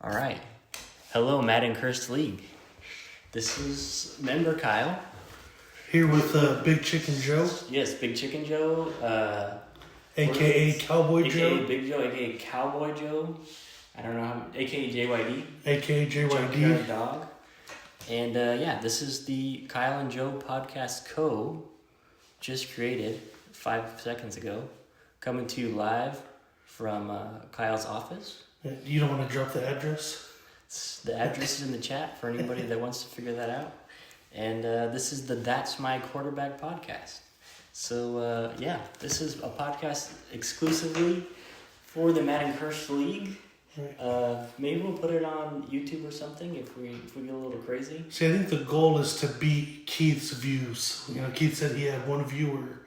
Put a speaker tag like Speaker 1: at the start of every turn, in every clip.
Speaker 1: All right. Hello, Madden Cursed League. This is member Kyle.
Speaker 2: Here with Big Chicken Joe.
Speaker 1: Yes, Big Chicken Joe.
Speaker 2: A.K.A. Cowboy Joe.
Speaker 1: A.K.A. Big Joe, A.K.A. Cowboy Joe. I don't know how. A.K.A. JYD.
Speaker 2: A.K.A.
Speaker 1: Junkyard
Speaker 2: JYD.
Speaker 1: Dog. And this is the Kyle and Joe podcast just created 5 seconds ago. Coming to you live from Kyle's office.
Speaker 2: You don't want to drop the address?
Speaker 1: The address is in the chat for anybody that wants to figure that out. And this is the That's My Quarterback podcast. So, this is a podcast exclusively for the Madden Cursed League.
Speaker 2: Right.
Speaker 1: Maybe we'll put it on YouTube or something if we get a little crazy.
Speaker 2: See, I think the goal is to beat Keith's views. You know, Keith said he had one viewer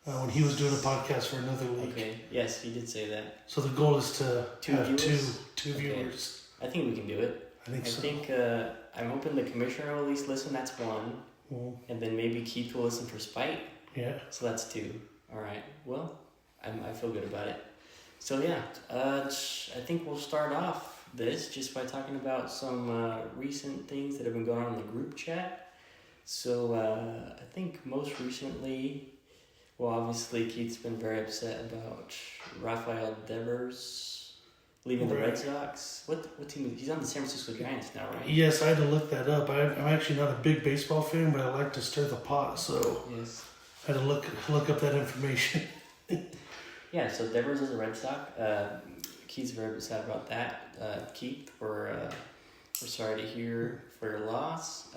Speaker 2: when he was doing a podcast for another league.
Speaker 1: Okay, yes, he did say that.
Speaker 2: So the goal is to have
Speaker 1: viewers?
Speaker 2: two viewers.
Speaker 1: I think we can do it.
Speaker 2: I think so.
Speaker 1: I'm hoping the commissioner will at least listen. That's one.
Speaker 2: Mm.
Speaker 1: And then maybe Keith will listen for spite.
Speaker 2: Yeah.
Speaker 1: So that's 2. All right. Well, I feel good about it. So I think we'll start off this just by talking about some recent things that have been going on in the group chat. So I think most recently, well, obviously Keith's been very upset about Rafael Devers leaving the Red Sox. What team? He's on the San Francisco Giants now, right?
Speaker 2: Yes, I had to look that up. I'm actually not a big baseball fan, but I like to stir the pot, so
Speaker 1: Yes.
Speaker 2: I had to look up that information.
Speaker 1: Yeah, so Devers is a Red Sox. Keith's very upset about that. Keith, we're sorry to hear for your loss.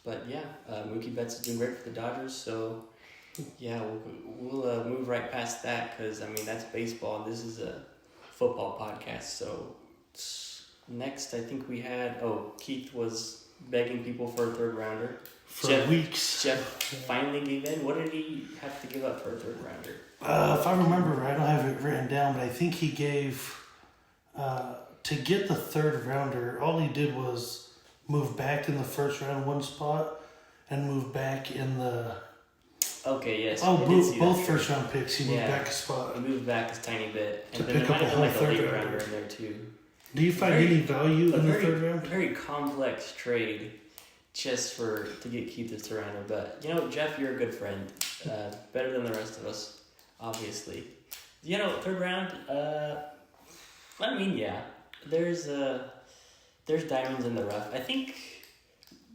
Speaker 1: Mookie Betts is doing great for the Dodgers. So, we'll move right past that because, that's baseball. This is a football podcast. So, next, I think we had... Keith was begging people for a third rounder.
Speaker 2: For weeks.
Speaker 1: Jeff finally gave in. What did he have to give up for a third rounder?
Speaker 2: If I remember right, I don't have it written down, but I think he gave, to get the third rounder, all he did was move back in the first round one spot and move back in the...
Speaker 1: Okay, yes.
Speaker 2: Both first round picks, he moved back a spot.
Speaker 1: He moved back a tiny bit. And
Speaker 2: To
Speaker 1: then
Speaker 2: pick
Speaker 1: there
Speaker 2: up
Speaker 1: might
Speaker 2: a
Speaker 1: have been
Speaker 2: whole
Speaker 1: a
Speaker 2: third
Speaker 1: late
Speaker 2: rounder
Speaker 1: in there too.
Speaker 2: Do you find any value in the third round?
Speaker 1: Very complex trade just to get Keith the third rounder. But, Jeff, you're a good friend. Better than the rest of us, obviously. Third round, there's diamonds in the rough. I think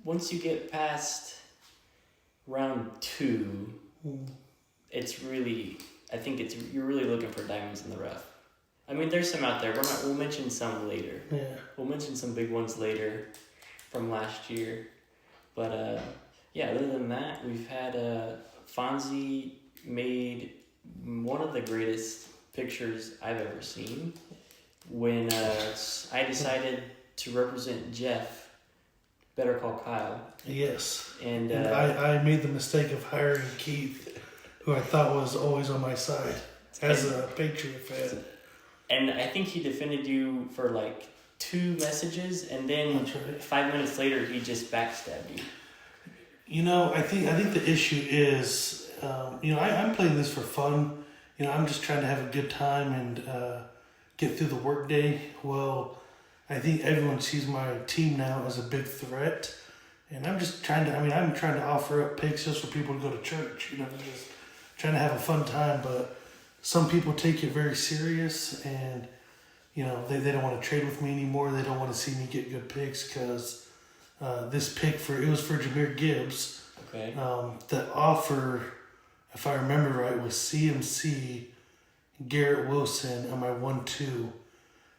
Speaker 1: once you get past round 2, you're really looking for diamonds in the rough. There's some out there. We'll mention some later.
Speaker 2: Yeah.
Speaker 1: We'll mention some big ones later from last year. But, other than that, we've had Fonzie made one of the greatest pictures I've ever seen when I decided to represent Jeff, Better Call Kyle.
Speaker 2: Yes.
Speaker 1: And
Speaker 2: I made the mistake of hiring Keith, who I thought was always on my side as a Patriot fan.
Speaker 1: And I think he defended you for 2 messages, and then
Speaker 2: That's right.
Speaker 1: 5 minutes later he just backstabbed you.
Speaker 2: I think the issue is, I'm playing this for fun. I'm just trying to have a good time and get through the workday. Well, I think everyone sees my team now as a big threat, and I'm just trying to. I'm trying to offer up picks just for people to go to church. Just trying to have a fun time. But some people take it very serious, and they don't want to trade with me anymore. They don't want to see me get good picks because this pick was for Jahmyr Gibbs.
Speaker 1: Okay.
Speaker 2: The offer, if I remember right, was CMC, Garrett Wilson, and my 1-2.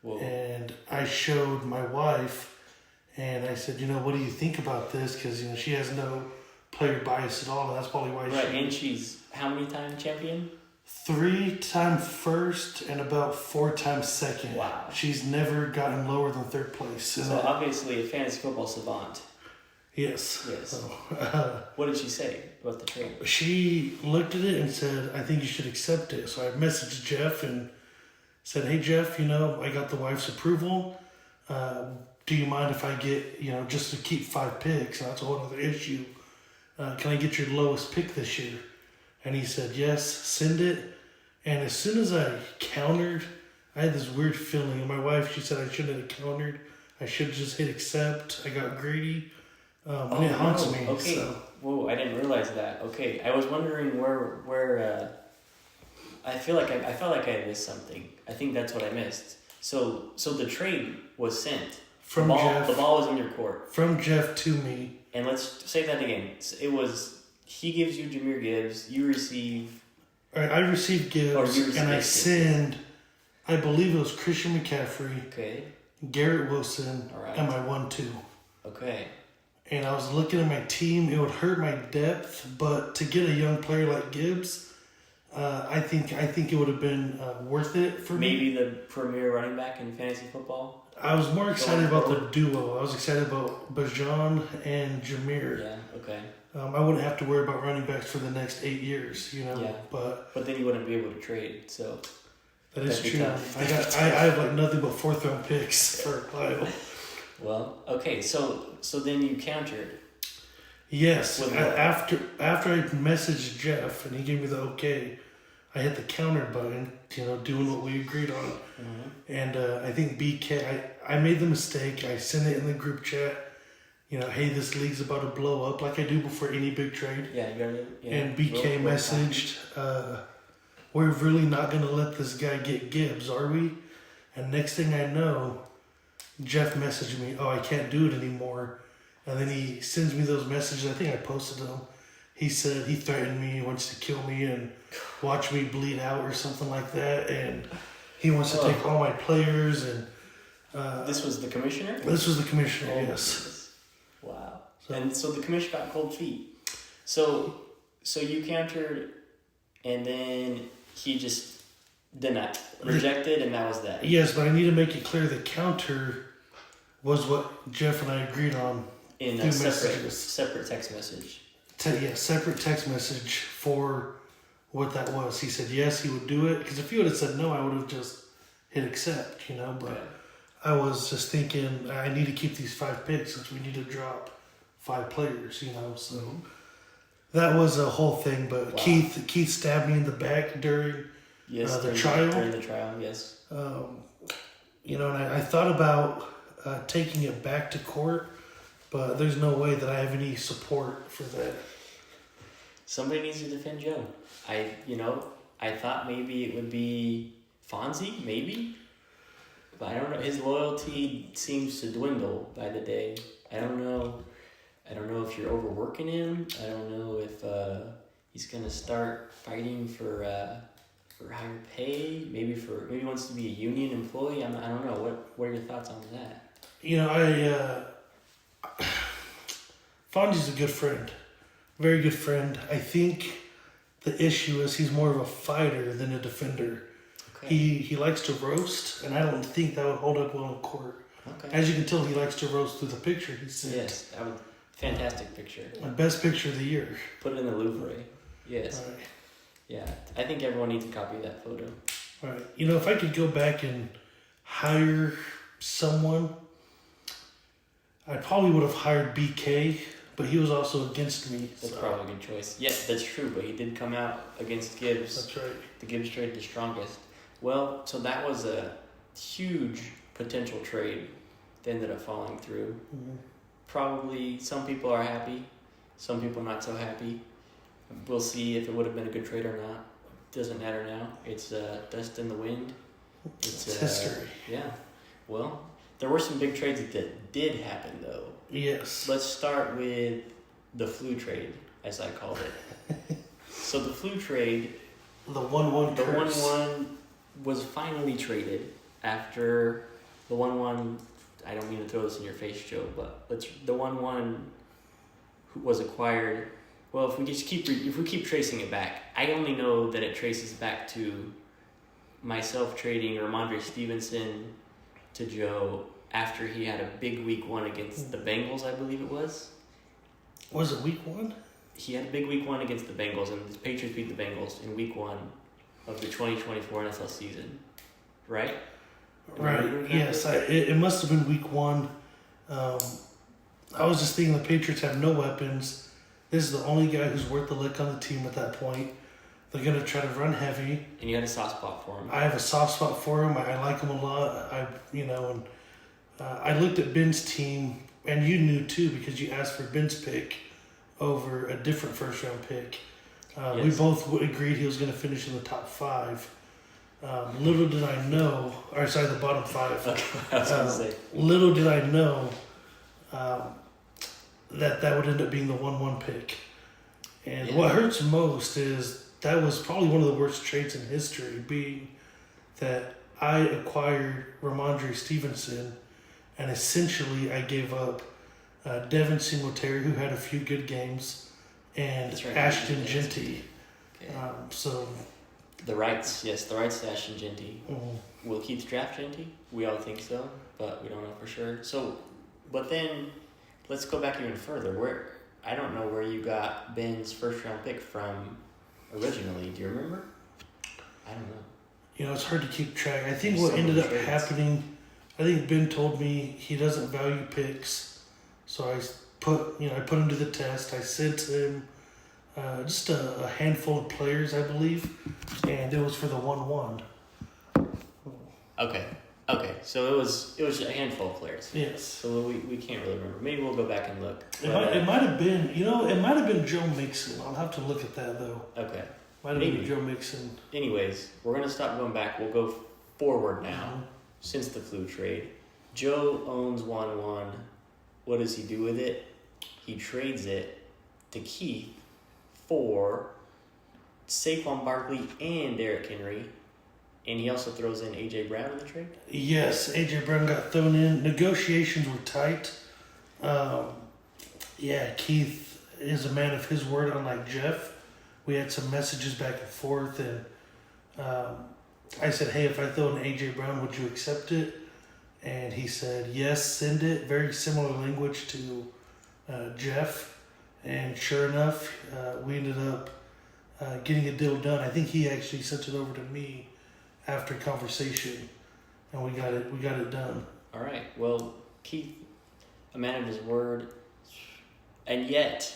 Speaker 1: Whoa.
Speaker 2: And I showed my wife, and I said, what do you think about this? Because, she has no player bias at all, and that's probably why
Speaker 1: and she's how many time champion?
Speaker 2: 3-time first and about 4-time second.
Speaker 1: Wow.
Speaker 2: She's never gotten lower than third place.
Speaker 1: So obviously a fantasy football savant.
Speaker 2: Yes.
Speaker 1: So, what did she say about the trade?
Speaker 2: She looked at it and said, I think you should accept it. So I messaged Jeff and said, hey, Jeff, I got the wife's approval. Do you mind if I get, just to keep 5 picks? That's a whole other issue. Can I get your lowest pick this year? And he said, yes, send it. And as soon as I countered, I had this weird feeling. And my wife, she said I shouldn't have countered. I should have just hit accept. I got greedy. And it haunts me.
Speaker 1: Okay.
Speaker 2: So.
Speaker 1: Whoa, I didn't realize that. Okay, I was wondering where. I felt like I missed something. I think that's what I missed. So the trade was sent.
Speaker 2: From Jeff.
Speaker 1: The ball was in your court.
Speaker 2: From Jeff to me.
Speaker 1: And let's say that again. It was he gives you Jahmyr Gibbs. You receive.
Speaker 2: All right, I received Gibbs, and I send. I believe it was Christian McCaffrey.
Speaker 1: Okay.
Speaker 2: Garrett Wilson.
Speaker 1: All right.
Speaker 2: And my 1-2.
Speaker 1: Okay.
Speaker 2: And I was looking at my team. It would hurt my depth, but to get a young player like Gibbs, I think it would have been worth it for me.
Speaker 1: Maybe the premier running back in fantasy football.
Speaker 2: I was more excited about the duo. I was excited about Bajan and Jahmyr.
Speaker 1: Yeah. Okay.
Speaker 2: I wouldn't have to worry about running backs for the next 8 years,
Speaker 1: Yeah.
Speaker 2: But
Speaker 1: then you wouldn't be able to trade. So
Speaker 2: that is true.
Speaker 1: Tough.
Speaker 2: I have like nothing but 4th round picks for Lyle.
Speaker 1: Well, okay. So then you countered.
Speaker 2: Yes. After I messaged Jeff and he gave me the okay, I hit the counter button, doing what we agreed on.
Speaker 1: Mm-hmm.
Speaker 2: And I think BK, I made the mistake. I sent it in the group chat. Hey, this league's about to blow up like I do before any big trade.
Speaker 1: Yeah, you got it. Yeah.
Speaker 2: And BK messaged, we're really not going to let this guy get Gibbs, are we? And next thing I know, Jeff messaged me, I can't do it anymore. And then he sends me those messages. I think I posted them. He said he threatened me, he wants to kill me and watch me bleed out or something like that. And he wants to take all my players. And
Speaker 1: this was the commissioner?
Speaker 2: This was the commissioner, yes.
Speaker 1: Wow. So the commissioner got cold feet. So you countered, and then he just denied, rejected, and that was that.
Speaker 2: Yes, but I need to make it clear the counter was what Jeff and I agreed on.
Speaker 1: In a separate text message.
Speaker 2: Separate text message for what that was. He said yes, he would do it. Because if he would have said no, I would have just hit accept, But
Speaker 1: okay.
Speaker 2: I was just thinking, I need to keep these 5 picks since we need to drop 5 players, So that was a whole thing. But wow. Keith stabbed me in the back during the trial.
Speaker 1: During the trial, yes.
Speaker 2: And I thought about taking it back to court. But there's no way that I have any support for that.
Speaker 1: Somebody needs to defend Joe. I thought maybe it would be Fonzie, maybe. But I don't know. His loyalty seems to dwindle by the day. I don't know if you're overworking him. I don't know if he's gonna start fighting for higher pay. Maybe he wants to be a union employee. I don't know. What are your thoughts on that?
Speaker 2: Fonzie's a good friend. Very good friend. I think the issue is he's more of a fighter than a defender. Okay. He likes to roast, and I don't think that would hold up well in court. Okay. As you can tell, he likes to roast through the picture he sent.
Speaker 1: Yes, fantastic picture.
Speaker 2: My best picture of the year.
Speaker 1: Put it in the Louvre. Yes.
Speaker 2: All right.
Speaker 1: Yeah, I think everyone needs a copy of that photo.
Speaker 2: All right. If I could go back and hire someone, I probably would have hired BK, but he was also against me.
Speaker 1: That's probably a good choice. Yeah, that's true, but he did come out against Gibbs.
Speaker 2: That's right.
Speaker 1: The Gibbs trade, the strongest. Well, so that was a huge potential trade that ended up falling through. Mm-hmm. Probably some people are happy, some people not so happy. We'll see if it would have been a good trade or not. Doesn't matter now. It's dust in the wind.
Speaker 2: It's history.
Speaker 1: Yeah. Well, there were some big trades that did happen, though.
Speaker 2: Yes.
Speaker 1: Let's start with the flu trade, as I called it. So the flu trade...
Speaker 2: The 1-1 curse.
Speaker 1: The 1-1 was finally traded after the 1-1... I don't mean to throw this in your face, Joe, but the 1-1 was acquired... Well, if we keep tracing it back, I only know that it traces back to myself trading Ramondre Stevenson to Joe after he had a big week 1 against the Bengals, I believe it was.
Speaker 2: Was it week 1?
Speaker 1: He had a big week 1 against the Bengals, and the Patriots beat the Bengals in week 1 of the 2024 NFL season, right?
Speaker 2: Right. Yes, it must have been week 1. I was just thinking the Patriots have no weapons. This is the only guy who's worth the lick on the team at that point. They're going to try to run heavy.
Speaker 1: And you had a soft spot for him.
Speaker 2: I have a soft spot for him. I like him a lot. I looked at Ben's team, and you knew too because you asked for Ben's pick over a different first round pick. We
Speaker 1: Yes.
Speaker 2: both agreed he was going to finish in the top 5. Little did I know, or sorry, the bottom 5.
Speaker 1: Okay, I was going to say.
Speaker 2: Little did I know that would end up being the 1-1 pick. And
Speaker 1: Yeah.
Speaker 2: what hurts most is that was probably one of the worst trades in history, being that I acquired Ramondre Stevenson, and essentially I gave up Devin Singletary, who had a few good games, and
Speaker 1: That's right.
Speaker 2: Ashton Genty.
Speaker 1: Okay.
Speaker 2: So
Speaker 1: The rights to Ashton Genty.
Speaker 2: mm,
Speaker 1: Will Keith draft Genty? We all think so, but we don't know for sure. So, but then let's go back even further. I don't know where you got Ben's first round pick from originally. Do you remember? I don't know.
Speaker 2: it's hard to keep track. I think
Speaker 1: There's
Speaker 2: what
Speaker 1: so
Speaker 2: ended
Speaker 1: many
Speaker 2: up
Speaker 1: trades.
Speaker 2: happening, I think Ben told me he doesn't value picks, so I put him to the test. I sent him just a handful of players, I believe, and it was for the 1-1.
Speaker 1: Okay. So it was a handful of players.
Speaker 2: Yes.
Speaker 1: So we can't really remember. Maybe we'll go back and look.
Speaker 2: It might have been, it might have been Joe Mixon. I'll have to look at that though.
Speaker 1: Okay.
Speaker 2: Might have
Speaker 1: Maybe.
Speaker 2: been Joe Mixon.
Speaker 1: Anyways, we're gonna stop going back. We'll go forward now. Since the flu trade, Joe owns 1-1. What does he do with it? He trades it to Keith for Saquon Barkley and Derrick Henry, and he also throws in AJ Brown in the trade.
Speaker 2: Yes, AJ Brown got thrown in. Negotiations were tight. Keith is a man of his word, unlike Jeff. We had some messages back and forth, and I said, hey, if I throw in AJ Brown, would you accept it? And he said, yes, send it. Very similar language to Jeff. And sure enough, we ended up getting a deal done. I think he actually sent it over to me after conversation, and we got it done.
Speaker 1: All right. Well, Keith, a man of his word, and yet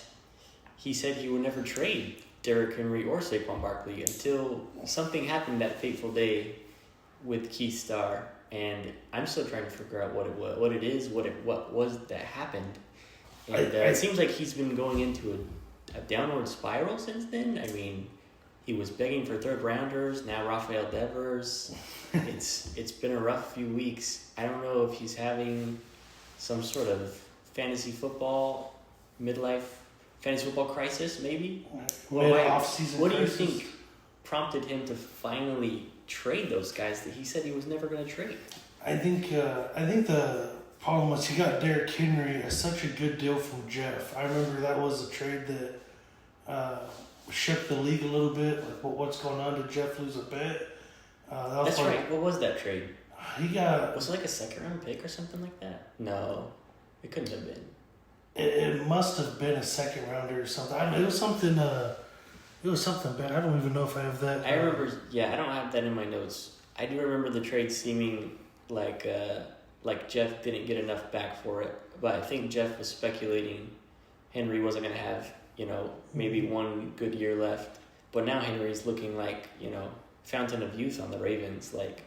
Speaker 1: he said he would never trade Derrick Henry or Saquon Barkley until something happened that fateful day with Keith Starr, and I'm still trying to figure out what was that happened. And it seems like he's been going into a downward spiral since then. I mean, he was begging for third rounders. Now Rafael Devers. It's been a rough few weeks. I don't know if he's having some sort of midlife fantasy football crisis, maybe.
Speaker 2: Off-season
Speaker 1: What do you
Speaker 2: crisis.
Speaker 1: think prompted him to finally trade those guys that he said he was never going to trade?
Speaker 2: I think the problem was he got Derrick Henry at such a good deal from Jeff. I remember that was a trade that shook the league a little bit. Like, what's going on? Did Jeff lose a bet?
Speaker 1: That's right. What was that trade?
Speaker 2: He got.
Speaker 1: Was it like a second round pick or something like that? No, it couldn't have been.
Speaker 2: It must have been a second rounder or something. It was something. It was something bad. I don't even know if I have that.
Speaker 1: I remember. Yeah, I don't have that in my notes. I do remember the trade seeming like Jeff didn't get enough back for it, but I think Jeff was speculating Henry wasn't going to have maybe one good year left, but now Henry's looking like fountain of youth on the Ravens. Like,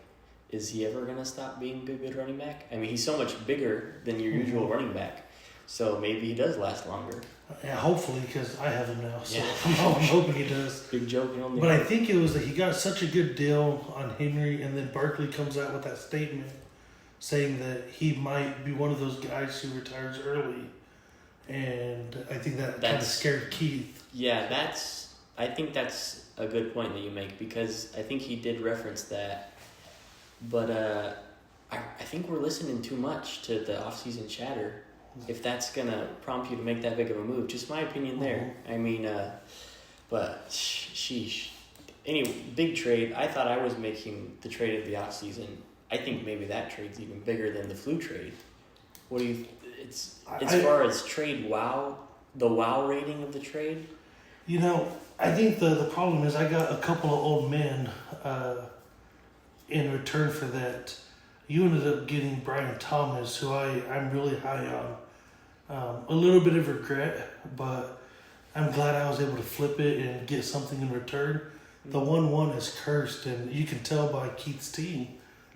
Speaker 1: is he ever going to stop being a good running back? I mean, he's so much bigger than your usual running back, so maybe he does last longer.
Speaker 2: Yeah, hopefully, because I have him now, so
Speaker 1: Yeah.
Speaker 2: I'm hoping he does.
Speaker 1: Big joke.
Speaker 2: But I think it was that he got such a good deal on Henry, and then Barkley comes out with that statement saying that he might be one of those guys who retires early, and I think that kind of
Speaker 1: That's-
Speaker 2: scared Keith.
Speaker 1: Yeah, I think that's a good point that you make, because I think he did reference that, but I think we're listening too much to the off-season chatter. If that's gonna prompt you to make that big of a move, just my opinion there. I mean, but sheesh. Anyway, big trade. I thought I was making the trade of the off-season. I think maybe that trade's even bigger than the flu trade. What do you? As far as trade the wow rating of the trade.
Speaker 2: I think the problem is I got a couple of old men in return for that. You ended up getting Brian Thomas, who I'm really high on. A little bit of regret, but I'm glad I was able to flip it and get something in return. the 1-1 is cursed, and you can tell by Keith's team.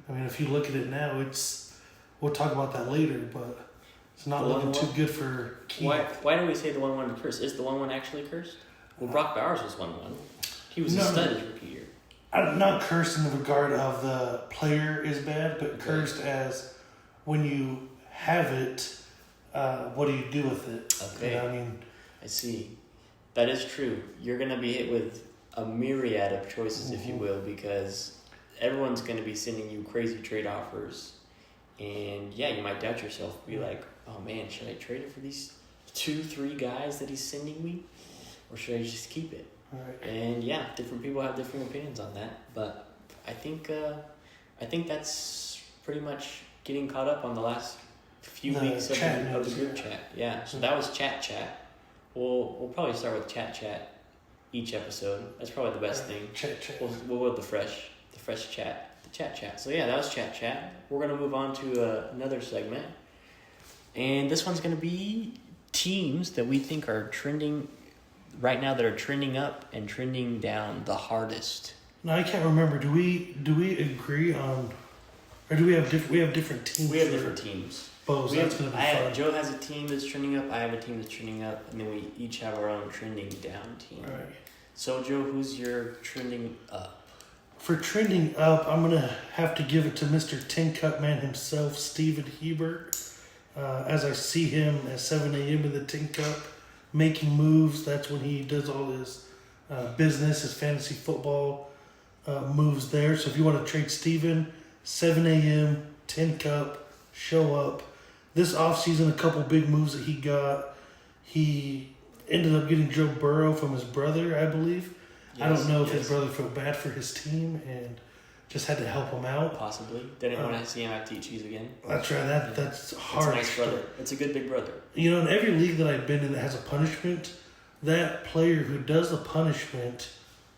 Speaker 2: I mean, if you look at it now, we'll talk about that later, but it's not looking too good for Keith.
Speaker 1: Why do we say the 1-1 cursed? Is the 1-1 actually cursed? Well, Brock Bowers was 1-1. He was a stud his rookie year.
Speaker 2: Not cursed in the regard of the player is bad, but cursed as when you have it, what do you do with it?
Speaker 1: Okay.
Speaker 2: You know, I mean,
Speaker 1: I see. That is true. You're going to be hit with a myriad of choices, if you will, because everyone's going to be sending you crazy trade offers. And yeah, you might doubt yourself. Be like, oh man, should I trade it for these 2-3 guys that he's sending me? Or should I just keep it?
Speaker 2: right.
Speaker 1: And yeah, different people have different opinions on that. But I think that's pretty much getting caught up on the last few weeks of the group chat. Yeah, so that was chat. We'll probably start with chat each episode. That's probably the best thing.
Speaker 2: Chat.
Speaker 1: We'll go with the fresh chat, the chat. So yeah, that was chat. We're gonna move on to another segment, and this one's gonna be teams that we think are trending right now, that are trending up and trending down the hardest.
Speaker 2: No, I can't remember. Do we agree on, or do we have different teams?
Speaker 1: We have different teams.
Speaker 2: Both. So that's gonna be fun.
Speaker 1: Joe has a team that's trending up. I have a team that's trending up, and then we each have our own trending down team.
Speaker 2: All right.
Speaker 1: So Joe, who's your trending up?
Speaker 2: For trending up, I'm gonna have to give it to Mr. Tin Cup Man himself, Steven Hebert. As I see him at 7 a.m. in the Tin Cup, making moves. That's when he does all his business, his fantasy football moves there. So if you want to trade Steven, 7 a.m. Tin Cup, show up. This offseason, a couple big moves that he got. He ended up getting Joe Burrow from his brother, I believe. I don't know if his brother felt bad for his team and just had to help him out.
Speaker 1: Possibly. Didn't want to see him have to eat cheese again.
Speaker 2: That's right. That's hard.
Speaker 1: It's a nice brother. It's a good big brother.
Speaker 2: You know, in every league that I've been in that has a punishment, that player who does the punishment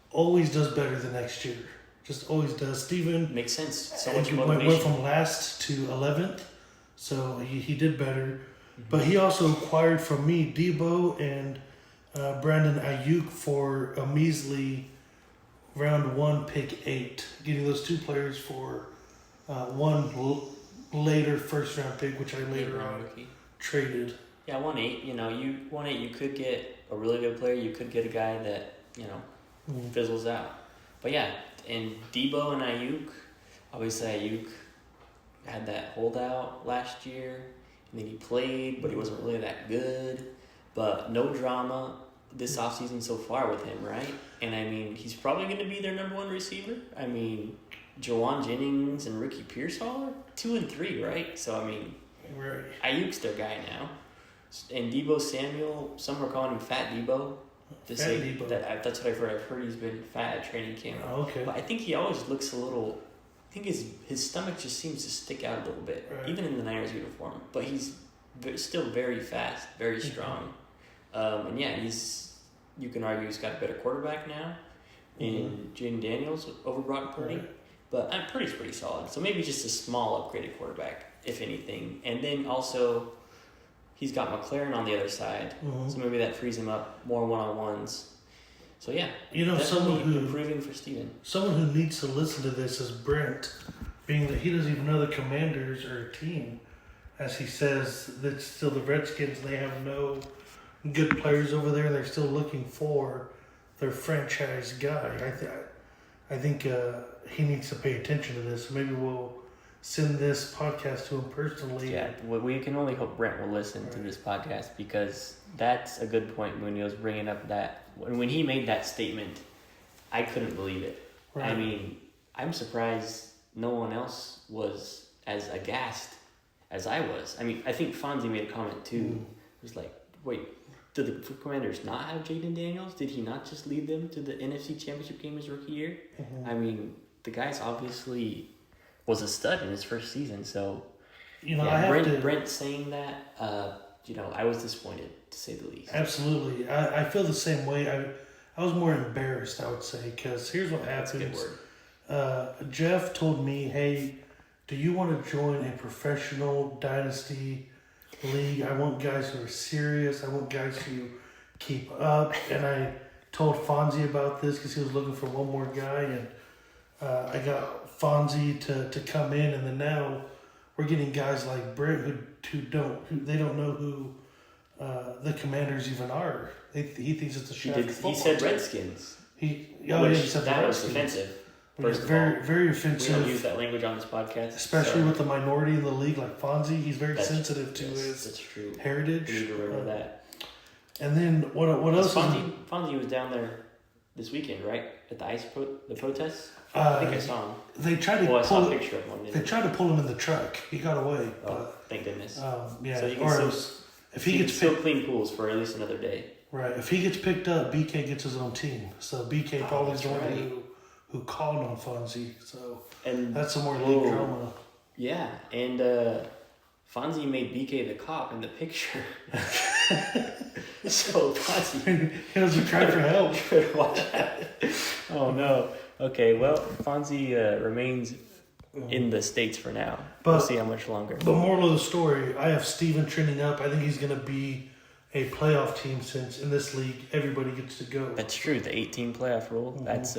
Speaker 2: always does better the next year. Just always does. Steven
Speaker 1: makes sense. So much
Speaker 2: motivation. Went from last to 11th, so he did better. Mm-hmm. But he also acquired from me Debo and Brandon Ayuk for a measly round 1, pick 8. Getting those two players for one later first round pick, which I later on traded.
Speaker 1: Yeah, 1-8. You know, you could get a really good player. You could get a guy that fizzles out. But yeah, and Debo and Ayuk. Obviously, Ayuk had that holdout last year, and then he played, but he wasn't really that good. But no drama this offseason so far with him, right? And I mean, he's probably going to be their number 1 receiver. I mean, Jawan Jennings and Ricky Pearsall are 2 and 3, right? So I mean,
Speaker 2: right.
Speaker 1: Ayuk's their guy now, and Debo Samuel. Some are calling him Fat Debo.
Speaker 2: Debo.
Speaker 1: That's what I've heard. I've heard he's been fat at training camp.
Speaker 2: Oh, okay.
Speaker 1: But I think he always looks a little. I think his stomach just seems to stick out a little bit,
Speaker 2: right.
Speaker 1: Even in the Niners uniform. But he's still very fast, very strong. And yeah, you can argue he's got a better quarterback now in Jaden Daniels over Brock Purdy. Right. But I'm pretty solid. So maybe just a small upgraded quarterback, if anything. And then also, he's got McLaren on the other side. Mm-hmm. So maybe that frees him up more one-on-ones. So yeah,
Speaker 2: someone who
Speaker 1: improving for Steven.
Speaker 2: Someone who needs to listen to this is Brent, being that he doesn't even know the Commanders are a team. As he says, that still the Redskins, they have no good players over there. They're still looking for their franchise guy. I think he needs to pay attention to this. Maybe we'll send this podcast to him personally.
Speaker 1: Yeah, we can only hope Brent will listen to this podcast, because that's a good point when he was bringing up that. When he made that statement, I couldn't believe it. Right. I mean, I'm surprised no one else was as aghast as I was. I mean, I think Fonzie made a comment too. It was like, wait, did the Commanders not have Jaden Daniels? Did he not just lead them to the NFC Championship game his rookie year? Mm-hmm. I mean, the guy's obviously was a stud in his first season. So, Brent saying that, I was disappointed, to say the least.
Speaker 2: Absolutely. I feel the same way. I was more embarrassed, I would say, because here's what happens.
Speaker 1: That's a good word.
Speaker 2: Jeff told me, hey, do you want to join a professional dynasty league? I want guys who are serious. I want guys who keep up. And I told Fonzie about this because he was looking for one more guy, and I got Fonzie to come in, and then now we're getting guys like Brent who don't know who the Commanders even are. He thinks it's a Shaft football
Speaker 1: He said
Speaker 2: team.
Speaker 1: Redskins.
Speaker 2: He said
Speaker 1: that
Speaker 2: the
Speaker 1: was
Speaker 2: Redskins.
Speaker 1: offensive.
Speaker 2: Yeah,
Speaker 1: First of
Speaker 2: very
Speaker 1: all,
Speaker 2: very
Speaker 1: we
Speaker 2: offensive.
Speaker 1: don't use that language on this podcast,
Speaker 2: Especially with the minority in the league like Fonzie, he's very
Speaker 1: That's-
Speaker 2: sensitive to
Speaker 1: yes,
Speaker 2: his
Speaker 1: that's true.
Speaker 2: heritage.
Speaker 1: We need to remember that.
Speaker 2: And then what else?
Speaker 1: Fonzie was down there this weekend, right? At the protest. I think I saw him.
Speaker 2: They tried to
Speaker 1: Well, I saw a
Speaker 2: pull.
Speaker 1: picture of him.
Speaker 2: They tried to pull him in the truck. He got away.
Speaker 1: Oh, thank goodness.
Speaker 2: Yeah.
Speaker 1: So you can
Speaker 2: Or
Speaker 1: still-
Speaker 2: if
Speaker 1: he
Speaker 2: he
Speaker 1: can
Speaker 2: gets
Speaker 1: still
Speaker 2: picked,
Speaker 1: clean pools for at least another day.
Speaker 2: right? If he gets picked up, BK gets his own team. So BK probably is
Speaker 1: that's
Speaker 2: the one
Speaker 1: right.
Speaker 2: who called on Fonzie. So
Speaker 1: And
Speaker 2: that's some more league
Speaker 1: Whoa.
Speaker 2: drama.
Speaker 1: yeah, and Fonzie made BK the cop in the picture. So Fonzie
Speaker 2: He was a cry for help.
Speaker 1: could watch that. Oh no. Okay, well, Fonzie remains in the States for now. We'll
Speaker 2: But-
Speaker 1: see how much longer.
Speaker 2: The moral of the story: I have Steven trending up. I think he's going to be a playoff team since in this league everybody gets to go.
Speaker 1: That's true. The 18 playoff rule.
Speaker 2: Mhm.
Speaker 1: That's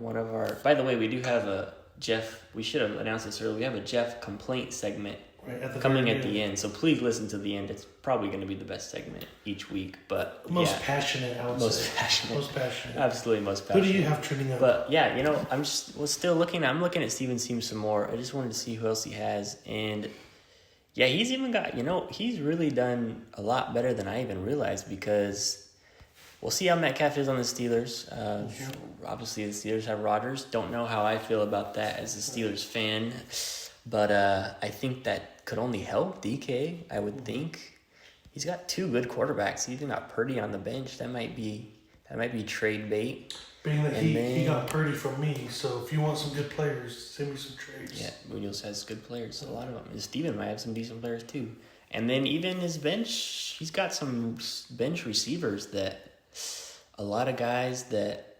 Speaker 1: one of our. By the way, we do have a Jeff. We should have announced this earlier. We have a Jeff complaint segment
Speaker 2: Right, at the
Speaker 1: coming
Speaker 2: very
Speaker 1: at the end. So please listen to the end. It's probably going to be the best segment each week. But
Speaker 2: Most
Speaker 1: yeah,
Speaker 2: passionate, I would
Speaker 1: most
Speaker 2: say.
Speaker 1: passionate.
Speaker 2: Most passionate.
Speaker 1: Absolutely most
Speaker 2: Who
Speaker 1: passionate.
Speaker 2: do you have trending up?
Speaker 1: But yeah, I'm still looking. I'm looking at Steven's team some more. I just wanted to see who else he has, and yeah, he's even got. He's really done a lot better than I even realized because we'll see how Metcalf is on the Steelers. Obviously, the Steelers have Rodgers. Don't know how I feel about that as a Steelers fan, but I think that could only help DK. I would think he's got two good quarterbacks. He even got Purdy on the bench. That might be trade bait.
Speaker 2: Being that
Speaker 1: And
Speaker 2: he
Speaker 1: then-
Speaker 2: got Purdy from me, so if you want some good players, send me some trades.
Speaker 1: Yeah, Munoz has good players, a lot of them. And Steven might have some decent players too. And then even his bench, he's got some bench receivers that a lot of guys that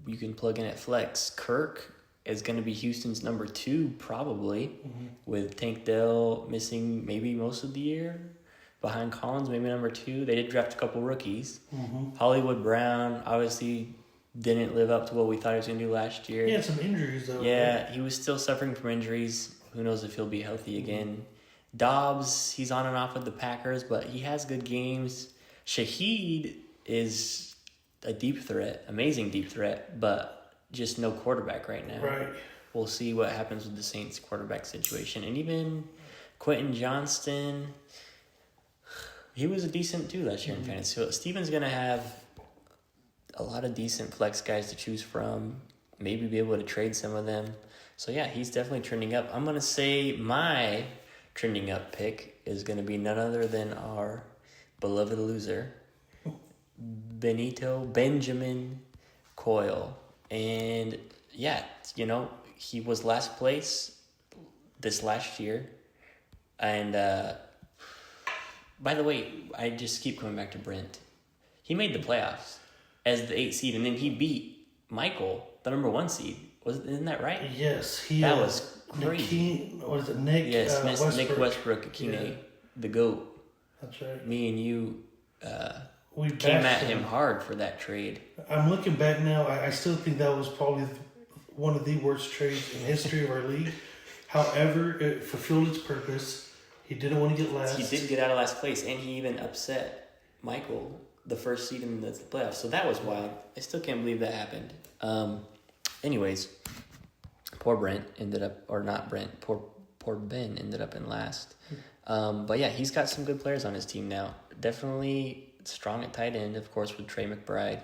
Speaker 1: you can plug in at flex. Kirk is going to be Houston's number 2 probably, with Tank Dell missing maybe most of the year. Behind Collins, maybe number 2. They did draft a couple rookies. Hollywood Brown obviously didn't live up to what we thought he was going to do last year.
Speaker 2: He had some injuries though.
Speaker 1: Yeah, he was still suffering from injuries. Who knows if he'll be healthy again. Dobbs, he's on and off with the Packers, but he has good games. Shaheed is a deep threat, amazing deep threat, but just no quarterback right now.
Speaker 2: Right.
Speaker 1: We'll see what happens with the Saints quarterback situation. And even Quentin Johnston, he was a decent too last year in fantasy. So Steven's going to have a lot of decent flex guys to choose from, maybe be able to trade some of them. So yeah, he's definitely trending up. I'm going to say my trending up pick is going to be none other than our beloved loser, Benjamin Coyle. And yeah, he was last place this last year. And by the way, I just keep coming back to Brent. He made the playoffs as the 8th seed, and then he beat Michael, the number 1 seed. Isn't that right?
Speaker 2: Yes,
Speaker 1: That was crazy.
Speaker 2: What is it, Nick?
Speaker 1: Yes,
Speaker 2: Westbrook.
Speaker 1: Nick Westbrook, Akine,
Speaker 2: Yeah.
Speaker 1: the GOAT.
Speaker 2: That's right.
Speaker 1: Me and you
Speaker 2: We
Speaker 1: came
Speaker 2: bashed
Speaker 1: at him hard for that trade.
Speaker 2: I'm looking back now. I still think that was probably one of the worst trades in history of our league. However, it fulfilled its purpose. He didn't want to get last.
Speaker 1: He did get out of last place, and he even upset Michael, the first seed in the playoffs. So that was wild. I still can't believe that happened. Anyways, poor Brent ended up, or not Brent, poor Ben ended up in last. But yeah, he's got some good players on his team now. Definitely strong at tight end, of course, with Trey McBride.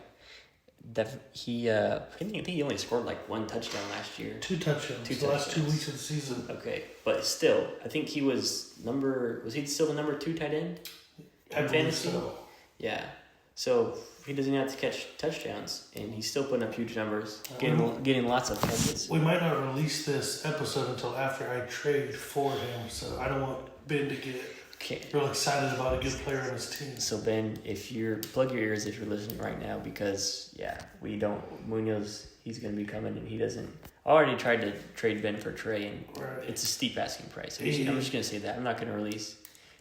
Speaker 1: I think he only scored like 1 touchdown last year.
Speaker 2: 2 touchdowns.
Speaker 1: Two
Speaker 2: The last 2
Speaker 1: touchdowns.
Speaker 2: weeks of the season.
Speaker 1: Okay, but still, I think he was he still the number 2 tight end?
Speaker 2: I believe
Speaker 1: Fantasy?
Speaker 2: so.
Speaker 1: Yeah. So he doesn't have to catch touchdowns, and he's still putting up huge numbers, getting lots of catches.
Speaker 2: We might not release this episode until after I trade for him, so I don't want Ben to get
Speaker 1: Okay.
Speaker 2: real excited about a good player on his team.
Speaker 1: So Ben, plug your ears if you're listening right now, because Munoz, he's gonna be coming, and he doesn't. I already tried to trade Ben for Trey, and
Speaker 2: Right.
Speaker 1: it's a steep asking price. I'm just gonna say that. I'm not gonna release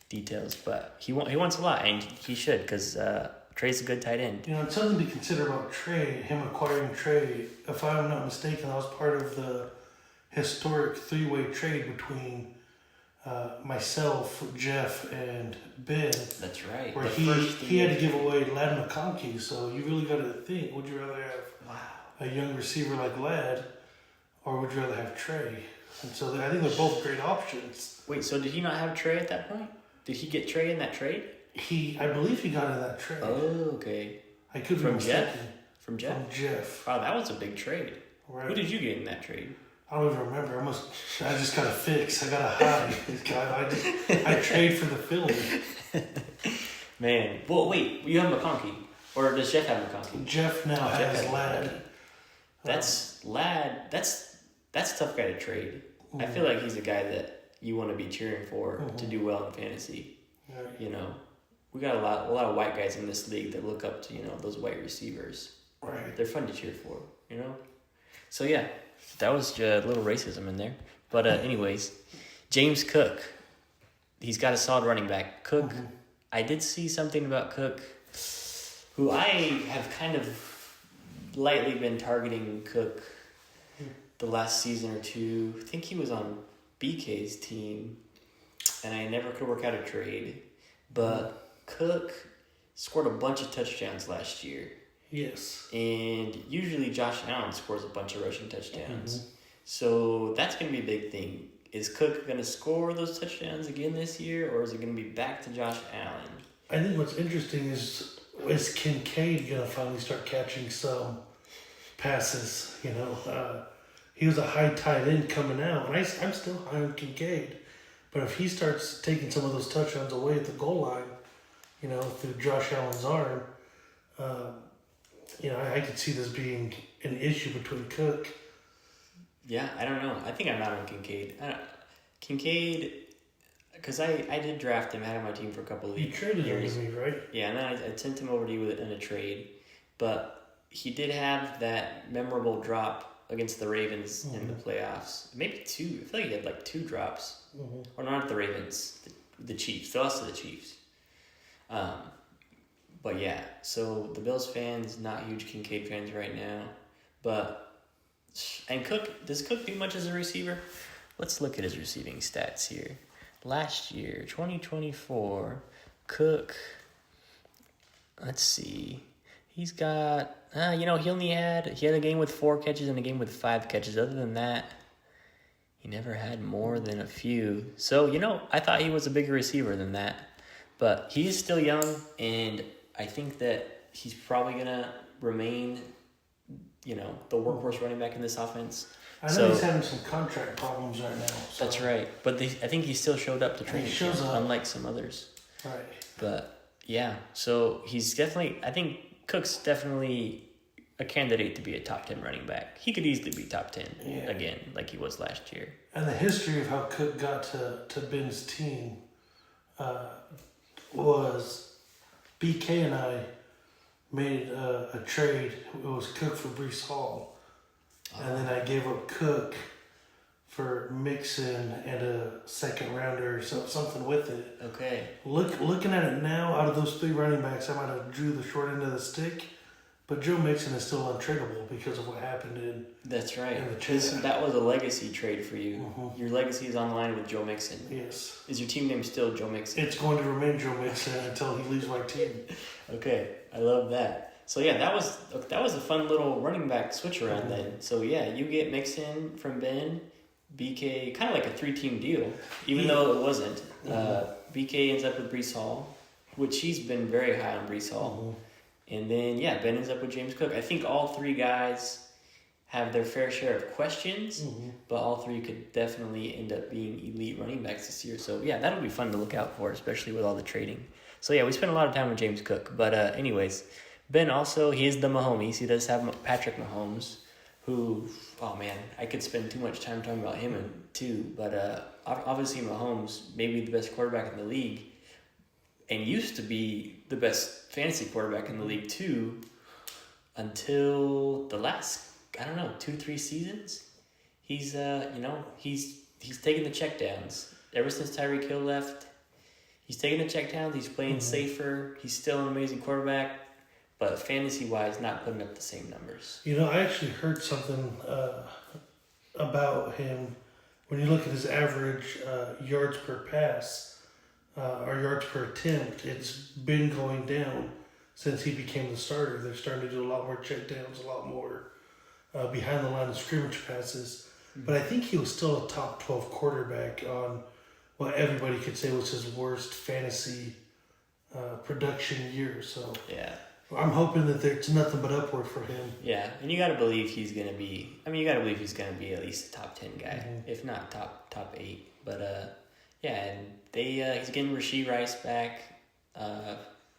Speaker 1: details, but he wants a lot, and he should, because Trey's a good tight end.
Speaker 2: You know, it's something to consider about Trey, him acquiring Trey. If I'm not mistaken, that was part of the historic three-way trade between myself, Jeff, and Ben.
Speaker 1: That's right.
Speaker 2: Where he had to give away Ladd McConkey. So you really got to think, would you rather have a young receiver like Ladd, or would you rather have Trey? And so I think they're both great options.
Speaker 1: Wait, so did he not have Trey at that point? Did he get Trey in that trade?
Speaker 2: I believe he got in that trade.
Speaker 1: Oh, okay.
Speaker 2: I could be
Speaker 1: From
Speaker 2: mistaken.
Speaker 1: Jeff? From Jeff?
Speaker 2: From Jeff.
Speaker 1: Wow, that was a big trade.
Speaker 2: Right.
Speaker 1: Who did you get in that trade?
Speaker 2: I don't even remember. I just got a fix. I got a high. I trade for the Philly.
Speaker 1: Man. Well, wait. You have McConkey. Or does Jeff have McConkey?
Speaker 2: Jeff now
Speaker 1: Jeff
Speaker 2: has Ladd.
Speaker 1: That's Ladd. That's a tough guy to trade. I feel like he's a guy that you want to be cheering for to do well in fantasy.
Speaker 2: Right.
Speaker 1: You know, we got a lot of white guys in this league that look up to, you know, those white receivers.
Speaker 2: Right.
Speaker 1: They're fun to cheer for, you know? So, yeah, that was a little racism in there. But anyways, James Cook, he's got a solid running back. Cook, I did see something about Cook, who I have kind of lightly been targeting Cook the last season or two. I think he was on BK's team, and I never could work out a trade. But Cook scored a bunch of touchdowns last year.
Speaker 2: Yes.
Speaker 1: And usually Josh Allen scores a bunch of rushing touchdowns. So that's going to be a big thing. Is Cook going to score those touchdowns again this year, or is it going to be back to Josh Allen?
Speaker 2: I think what's interesting is Kincaid going to finally start catching some passes? You know, he was a high tight end coming out, and I'm still high on Kincaid. But if he starts taking some of those touchdowns away at the goal line, you know, through Josh Allen's arm, you know, I could see this being an issue between Cook.
Speaker 1: Yeah, I don't know. I think I'm out on Kincaid. Kincaid, because I did draft him, had him on my team for a couple of years.
Speaker 2: You traded him to me, right?
Speaker 1: Yeah, and then I sent him over to you in a trade. But he did have that memorable drop against the Ravens in the playoffs. Maybe two. I feel like he had like two drops. Or not the Ravens, the Chiefs. They lost to the Chiefs. But yeah, so the Bills fans, not huge Kincaid fans right now. And Cook, does Cook do much as a receiver? Let's look at his receiving stats here. Last year, 2024, Cook, let's see. He's got, he had a game with 4 catches and a game with 5 catches. Other than that, he never had more than a few. So, I thought he was a bigger receiver than that. But he is still young, and I think that he's probably going to remain, the workhorse running back in this offense.
Speaker 2: I know he's having some contract problems right now. So.
Speaker 1: That's right. But I think he still showed up to training camp, unlike some others.
Speaker 2: Right.
Speaker 1: But, yeah, so he's definitely, I think Cook's definitely a candidate to be a top 10 running back. He could easily be top 10 again, like he was last year.
Speaker 2: And the history of how Cook got to Ben's team was BK and I made a trade. It was Cook for Breece Hall. And then I gave up Cook for Mixon and a second rounder, so something with it.
Speaker 1: Okay.
Speaker 2: Looking at it now, out of those 3 running backs, I might have drew the short end of the stick. But Joe Mixon is still untradeable because of what happened in.
Speaker 1: That's right.
Speaker 2: In
Speaker 1: that was a legacy trade for you.
Speaker 2: Mm-hmm.
Speaker 1: Your legacy is online with Joe Mixon.
Speaker 2: Yes.
Speaker 1: Is your team name still Joe Mixon?
Speaker 2: It's going to remain Joe Mixon until he leaves my team.
Speaker 1: Okay, I love that. So yeah, that was a fun little running back switch around then. So yeah, you get Mixon from Ben, BK, kind of like a 3-team deal, even though it wasn't. BK ends up with Breece Hall, which he's been very high on Breece Hall. And then, Ben ends up with James Cook. I think all 3 guys have their fair share of questions, but all 3 could definitely end up being elite running backs this year. So, yeah, that'll be fun to look out for, especially with all the trading. So, yeah, we spent a lot of time with James Cook. But anyways, Ben also, he is the Mahomes. He does have Patrick Mahomes, who, oh, man, I could spend too much time talking about him too. But obviously Mahomes, maybe the best quarterback in the league, and used to be the best fantasy quarterback in the league too, until the last, 2-3 seasons. He's he's taken the checkdowns. Ever since Tyreek Hill left, he's taking the checkdowns. He's playing safer. He's still an amazing quarterback, but fantasy-wise, not putting up the same numbers.
Speaker 2: You know, I actually heard something about him. When you look at his average yards per pass or yards per attempt, it's been going down since he became the starter. They're starting to do a lot more checkdowns, a lot more behind the line of scrimmage passes. But I think he was still a top 12 quarterback on what everybody could say was his worst fantasy production year. So
Speaker 1: Yeah.
Speaker 2: I'm hoping that there's nothing but upward for him.
Speaker 1: Yeah, and you got to believe he's going to be. I mean, you got to believe he's going to be at least a top 10 guy, if not top 8. But yeah, and he's getting Rashee Rice back.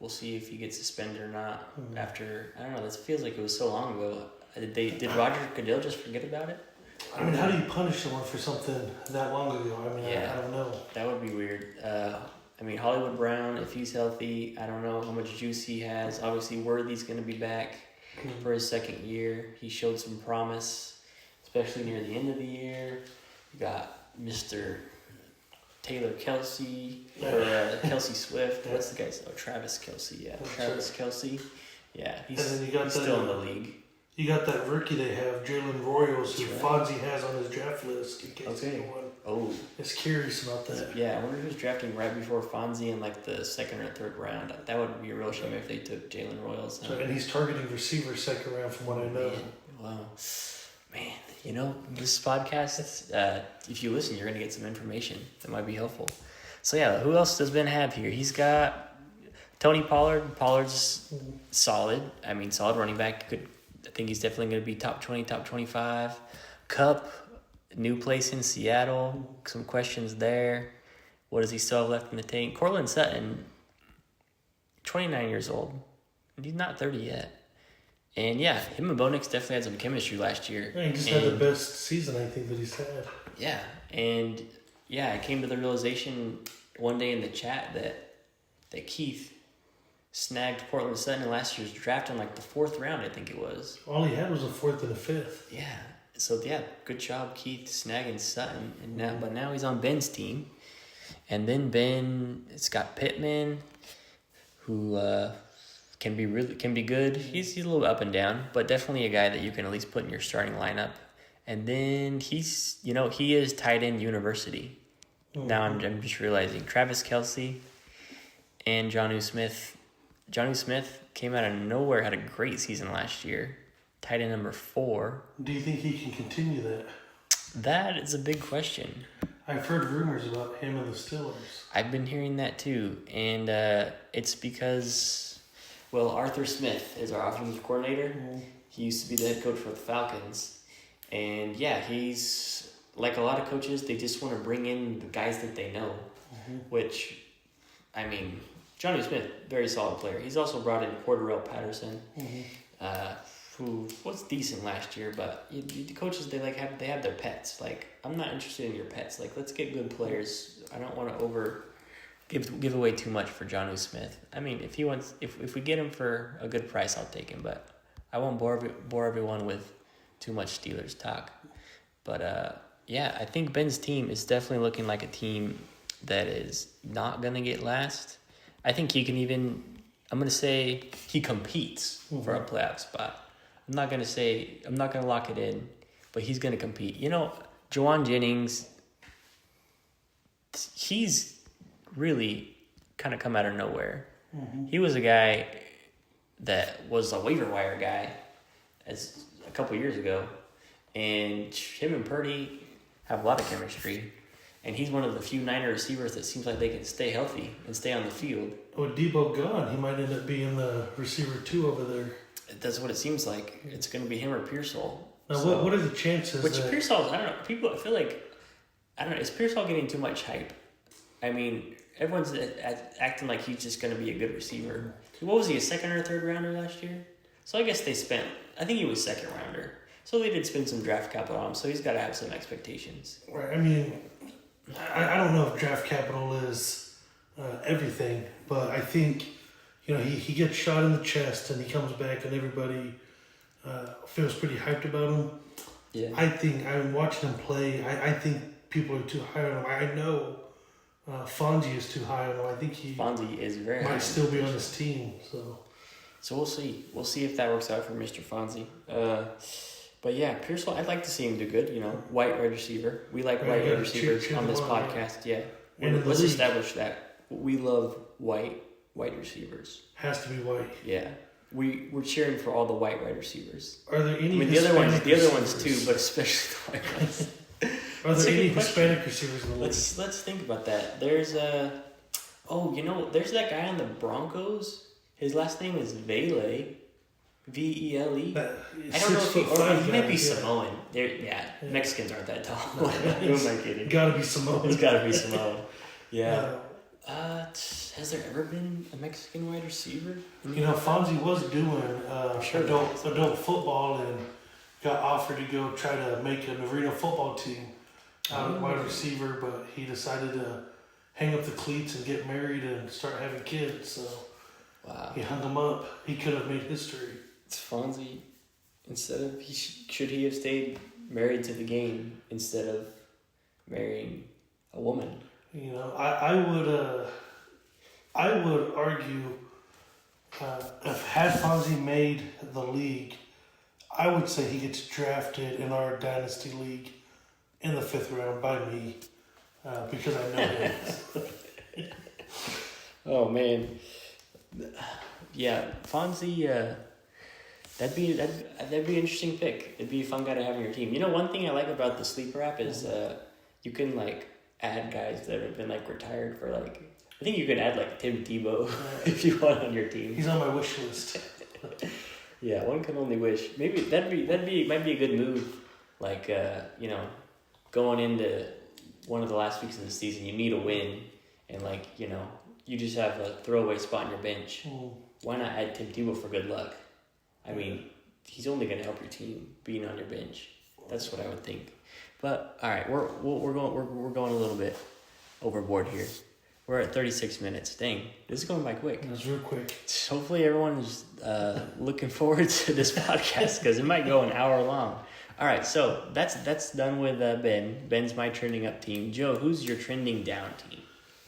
Speaker 1: We'll see if he gets suspended or not. After, I don't know. This feels like it was so long ago. Did Roger Goodell just forget about it?
Speaker 2: I mean, how do you punish someone for something that long ago? I mean,
Speaker 1: Yeah.
Speaker 2: I don't know.
Speaker 1: That would be weird. I mean, Hollywood Brown, if he's healthy, I don't know how much juice he has. Obviously, Worthy's going to be back for his second year. He showed some promise, especially near the end of the year. You got Mr. Taylor Kelsey, or Kelsey Swift. What's the guy's? Oh, Travis Kelsey, yeah. Travis Kelsey. Yeah, he's still in the league.
Speaker 2: You got that rookie they have, Jalen Royals, who
Speaker 1: That's
Speaker 2: Fonzie has on his draft list in case
Speaker 1: Okay.
Speaker 2: anyone
Speaker 1: Oh,
Speaker 2: is curious about that.
Speaker 1: yeah. I wonder who's drafting right before Fonzie in like the second or third round. That would be a real shame if they took Jalen Royals.
Speaker 2: So, and he's targeting receivers second round from what I know.
Speaker 1: Man, wow. Man, you know, this podcast, if you listen, you're going to get some information that might be helpful. So, yeah, who else does Ben have here? He's got Tony Pollard. Pollard's solid. I mean, solid running back. I think he's definitely going to be top 20, top 25. Kupp, new place in Seattle. Some questions there. What does he still have left in the tank? Cortland Sutton, 29 years old. He's not 30 yet. And yeah, him and Bo Nix definitely had some chemistry last year.
Speaker 2: Yeah, he just had the best season, I think, that he's had.
Speaker 1: Yeah, and yeah, I came to the realization one day in the chat that Keith snagged Cortland Sutton in last year's draft in like the 4th round, I think it was.
Speaker 2: All he had was a 4th and a 5th.
Speaker 1: Yeah, so yeah, good job, Keith, snagging Sutton. And now he's on Ben's team, and then it's got Pittman, who can be good. He's a little up and down, but definitely a guy that you can at least put in your starting lineup. And then he is tight end university. Now I'm just realizing Travis Kelsey and Jonnu Smith. Jonnu Smith came out of nowhere, had a great season last year. Tight end number 4.
Speaker 2: Do you think he can continue that?
Speaker 1: That is a big question.
Speaker 2: I've heard rumors about him and the Steelers.
Speaker 1: I've been hearing that too, and it's because, well, Arthur Smith is our offensive coordinator. He used to be the head coach for the Falcons, and yeah, he's like a lot of coaches. They just want to bring in the guys that they know, which, I mean, Jonnu Smith, very solid player. He's also brought in Cordarrelle Patterson, who was decent last year, but the coaches, they have their pets. Like, I'm not interested in your pets. Like, let's get good players. I don't want to give away too much for Jonnu Smith. I mean, if we get him for a good price, I'll take him, but I won't bore everyone with too much Steelers talk. But yeah, I think Ben's team is definitely looking like a team that is not gonna get last. I think he can even. I'm gonna say he competes for a playoff spot. I'm not gonna lock it in, but he's gonna compete. You know, Juwan Jennings, he's really kind of come out of nowhere. He was a guy that was a waiver wire guy as a couple years ago, and him and Purdy have a lot of chemistry, and he's one of the few Niner receivers that seems like they can stay healthy and stay on the field.
Speaker 2: With Debo gone, he might end up being the receiver 2 over there.
Speaker 1: That's what it seems like. It's going to be him or Pearsall.
Speaker 2: Now, what are the chances?
Speaker 1: Which Pearsall, I don't know. People, I feel like, I don't know. Is Pearsall getting too much hype? I mean, everyone's acting like he's just going to be a good receiver. What was he, a 2nd or 3rd rounder last year? So I guess I think he was 2nd rounder. So they did spend some draft capital on him, so he's got to have some expectations.
Speaker 2: Right. I mean, I don't know if draft capital is everything, but I think, he gets shot in the chest and he comes back and everybody feels pretty hyped about him. Yeah. I think, I'm watching him play, I think people are too high on him. I know Fonzie is too high on him. I think he
Speaker 1: Fonzie is very high.
Speaker 2: might still be on his team.
Speaker 1: So we'll see. We'll see if that works out for Mr. Fonzie. But yeah, Pearsall, I'd like to see him do good. White wide receiver. We like
Speaker 2: Right,
Speaker 1: white
Speaker 2: yeah,
Speaker 1: wide receivers
Speaker 2: cheer
Speaker 1: on this
Speaker 2: them on,
Speaker 1: podcast. Yeah,
Speaker 2: And in the
Speaker 1: let's
Speaker 2: league.
Speaker 1: establish that we love white receivers.
Speaker 2: Has to be white.
Speaker 1: Yeah, we're cheering for all the white wide receivers.
Speaker 2: Are there any?
Speaker 1: I mean, the other ones too,
Speaker 2: receivers?
Speaker 1: but especially the white ones.
Speaker 2: Are
Speaker 1: That's a
Speaker 2: there any
Speaker 1: good question.
Speaker 2: Hispanic receivers in the league?
Speaker 1: Let's think about that. There's there's that guy on the Broncos. His last name is Vele, Vele. I don't know if he might be Samoan. Yeah, Mexicans aren't that tall. Who am I kidding?
Speaker 2: Gotta be Samoan.
Speaker 1: It's gotta be Samoan. Yeah.
Speaker 2: Uh,
Speaker 1: Has there ever been a Mexican wide receiver?
Speaker 2: Fonzie was doing
Speaker 1: Sure.
Speaker 2: adult football and got offered to go try to make an arena football team out of wide receiver, but he decided to hang up the cleats and get married and start having kids. So
Speaker 1: Wow.
Speaker 2: he hung them up. He could have made history.
Speaker 1: It's Fonzie. Instead of should he have stayed married to the game instead of marrying a woman?
Speaker 2: I would argue if had Fonzie made the league, I would say he gets drafted in our dynasty league in the 5th round by me because I know him.
Speaker 1: Oh man, yeah, Fonzie. That'd be an interesting pick. It'd be a fun guy to have on your team. One thing I like about the sleeper app is you can add guys that have been retired for I think you could add Tim Tebow if you want on your team.
Speaker 2: He's on my wish list.
Speaker 1: Yeah, one can only wish. Maybe might be a good move. Going into one of the last weeks of the season, you need a win, and you just have a throwaway spot on your bench. Why not add Tim Tebow for good luck? I mean, he's only going to help your team being on your bench. That's what I would think. But all right, we're going a little bit overboard here. We're at 36 minutes. Dang, this is going by quick.
Speaker 2: It was real quick.
Speaker 1: Hopefully everyone's looking forward to this podcast because it might go an hour long. All right, so that's done with Ben. Ben's my trending up team. Joe, who's your trending down team?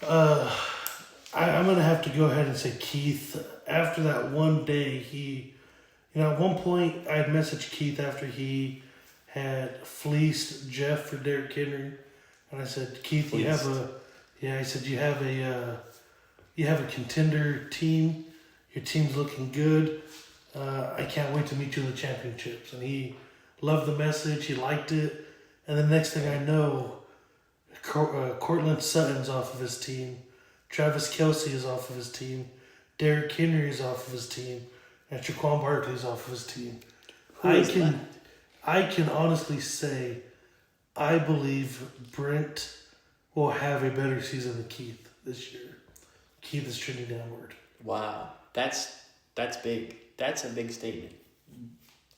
Speaker 2: I'm going to have to go ahead and say Keith. After that one day, at one point, I had messaged Keith after he had fleeced Jeff for Derrick Henry. And I said, Keith, you have a contender team. Your team's looking good. I can't wait to meet you in the championships. And he loved the message. He liked it. And the next thing I know, Cortland Sutton's off of his team. Travis Kelce is off of his team. Derrick Henry is off of his team. And Shaquan Barkley's off of his team. I can honestly say I believe Brent will have a better season than Keith this year. Keith is trending downward.
Speaker 1: Wow, that's big. That's a big statement.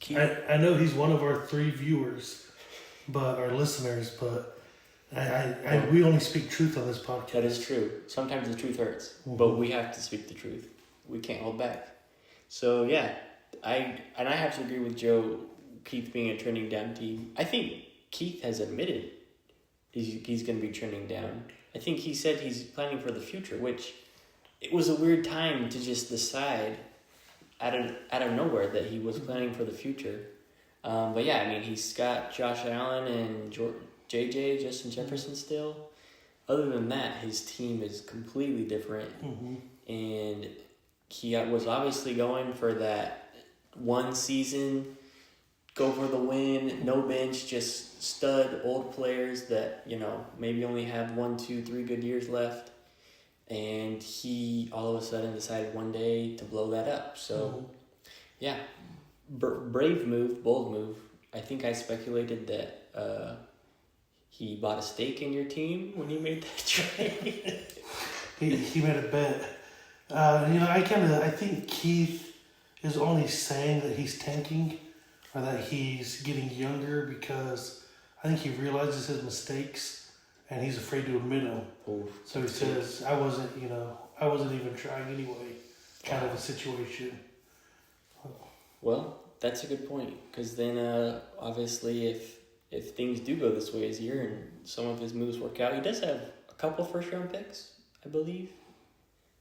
Speaker 1: Keith,
Speaker 2: I know he's one of our 3 viewers, but our listeners, but we only speak truth on this podcast.
Speaker 1: that is true. Sometimes the truth hurts, but we have to speak the truth. We can't hold back. So yeah, I have to agree with Joe. Keith being a trending down team. I think Keith has admitted he's going to be trending down. I think he said he's planning for the future, which it was a weird time to just decide out of nowhere that he was planning for the future. But yeah, I mean, he's got Josh Allen and JJ, Justin Jefferson still. Other than that, his team is completely different. And he was obviously going for that one season, go for the win, no bench, just stud old players that, maybe only have 1, 2, 3 good years left. And he all of a sudden decided one day to blow that up. So, yeah, brave move, bold move. I think I speculated that he bought a stake in your team when he made that trade.
Speaker 2: He made a bet. I think Keith is only saying that he's tanking or that he's getting younger because I think he realizes his mistakes and he's afraid to admit them. So he says, I wasn't even trying anyway, kind of a situation.
Speaker 1: Well, that's a good point because then obviously if things do go this way his year and some of his moves work out, he does have a couple first round picks, I believe,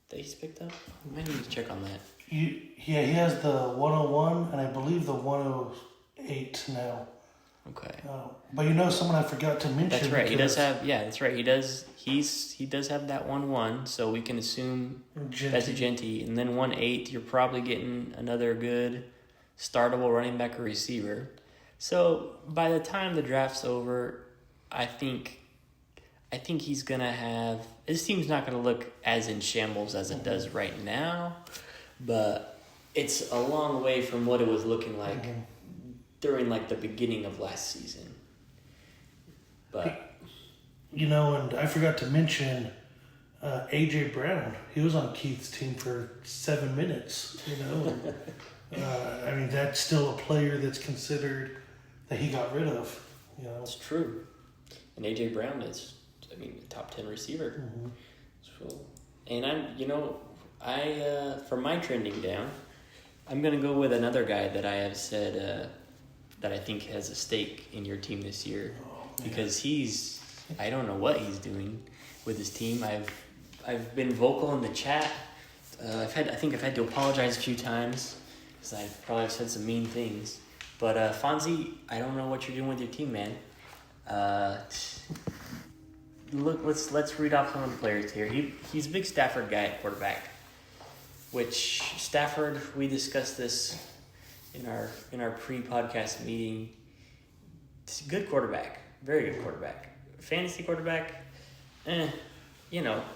Speaker 1: that he's picked up. I might need to check on that.
Speaker 2: He has the 101 and I believe the 108 now.
Speaker 1: Okay.
Speaker 2: But someone I forgot to mention.
Speaker 1: That's right. He does have. Yeah, that's right. He does. He does have that 1-1, so we can assume that's a Genty. And then 1-8, you're probably getting another good startable running back or receiver. So by the time the draft's over, I think he's gonna have. This team's not gonna look as in shambles as it does right now, but it's a long way from what it was looking like during like the beginning of last season. But
Speaker 2: and I forgot to mention AJ Brown. He was on Keith's team for 7 minutes. I mean, that's still a player that's considered that he got rid of.
Speaker 1: It's true. And AJ Brown is, a top 10 receiver. So, and I for my trending down, I'm gonna go with another guy that I have said that I think has a stake in your team this year, because I don't know what he's doing with his team. I've been vocal in the chat. I think I've had to apologize a few times because I probably have said some mean things. But Fonzie, I don't know what you're doing with your team, man. Look, let's read off some of the players here. He's a big Stafford guy at quarterback, which Stafford, we discussed this in our pre-podcast meeting. It's a good quarterback, very good quarterback. Fantasy quarterback,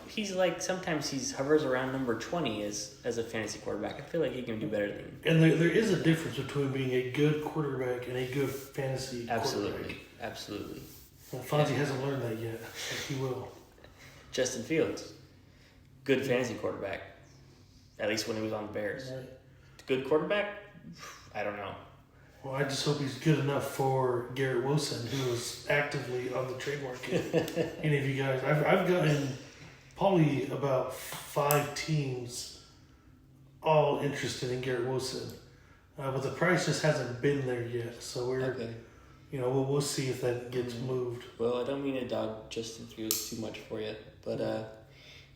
Speaker 1: he's like, sometimes he hovers around number 20 as a fantasy quarterback. I feel like he can do better than.
Speaker 2: And there is a difference between being a good quarterback and a good fantasy quarterback.
Speaker 1: Absolutely.
Speaker 2: Fonzie hasn't learned that yet, but he will.
Speaker 1: Justin Fields, good fantasy quarterback, at least when he was on the Bears.
Speaker 2: Right.
Speaker 1: Good quarterback? I don't know.
Speaker 2: Well, I just hope he's good enough for Garrett Wilson, who is actively on the trade market. Any of you guys? I've gotten probably about 5 teams all interested in Garrett Wilson, but the price just hasn't been there yet. So we're,
Speaker 1: okay.
Speaker 2: We'll see if that gets moved.
Speaker 1: Well, I don't mean to dog Justin Fields too much for you, but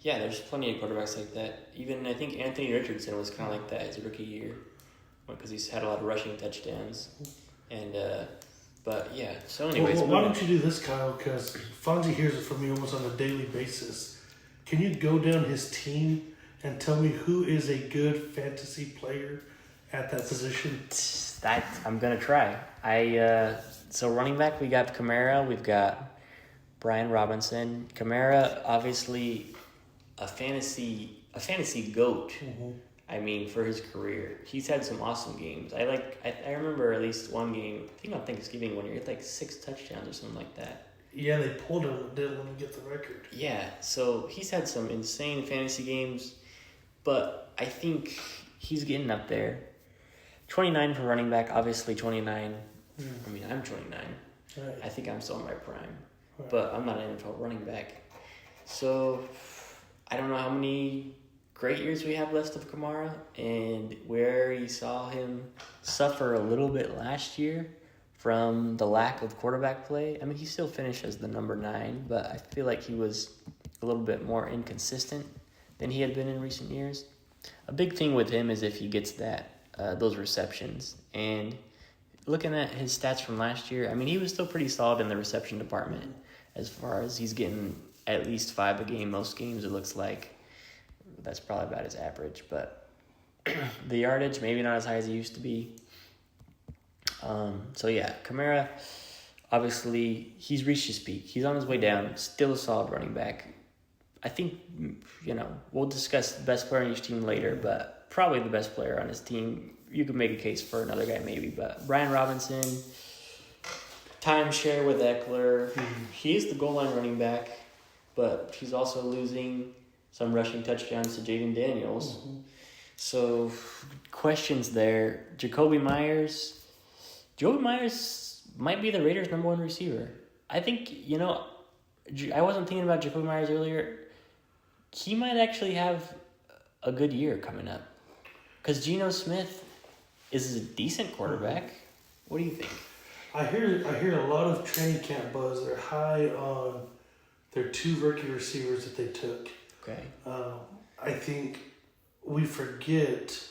Speaker 1: there's plenty of quarterbacks like that. Even I think Anthony Richardson was kind of like that his rookie year, because he's had a lot of rushing touchdowns. And but yeah. So anyways,
Speaker 2: why don't you do this, Kyle? Because Fonzie hears it from me almost on a daily basis. Can you go down his team and tell me who is a good fantasy player at that position?
Speaker 1: That I'm gonna try. So running back, we got Kamara, we've got Brian Robinson. Kamara, obviously, a fantasy goat. For his career, he's had some awesome games. I remember at least one game. I think on Thanksgiving one year, he had like 6 touchdowns or something like that.
Speaker 2: Yeah, they pulled him and didn't let him get the record.
Speaker 1: Yeah, so he's had some insane fantasy games, but I think he's getting up there. 29 for running back, obviously 29. I'm 29.
Speaker 2: Right.
Speaker 1: I think I'm still in my prime,
Speaker 2: Right.
Speaker 1: but I'm not an NFL running back. So I don't know how many great years we have left of Kamara, and where you saw him suffer a little bit last year from the lack of quarterback play. He still finished as the number 9, but I feel like he was a little bit more inconsistent than he had been in recent years. A big thing with him is if he gets those receptions. And looking at his stats from last year, he was still pretty solid in the reception department as far as he's getting at least 5 a game. Most games, it looks like. That's probably about his average, but the yardage, maybe not as high as it used to be. Kamara, obviously, he's reached his peak. He's on his way down, still a solid running back. I think, we'll discuss the best player on each team later, but probably the best player on his team. You could make a case for another guy maybe, but Brian Robinson, timeshare with Eckler. He is the goal line running back, but he's also losing some rushing touchdowns to Jaden Daniels. So, questions there. Jacoby Myers might be the Raiders' number 1 receiver. I think, I wasn't thinking about Jacoby Myers earlier. He might actually have a good year coming up. Because Geno Smith is a decent quarterback. What do you think?
Speaker 2: I hear a lot of training camp buzz. They're high on They're 2 rookie receivers that they took.
Speaker 1: Okay.
Speaker 2: I think we forget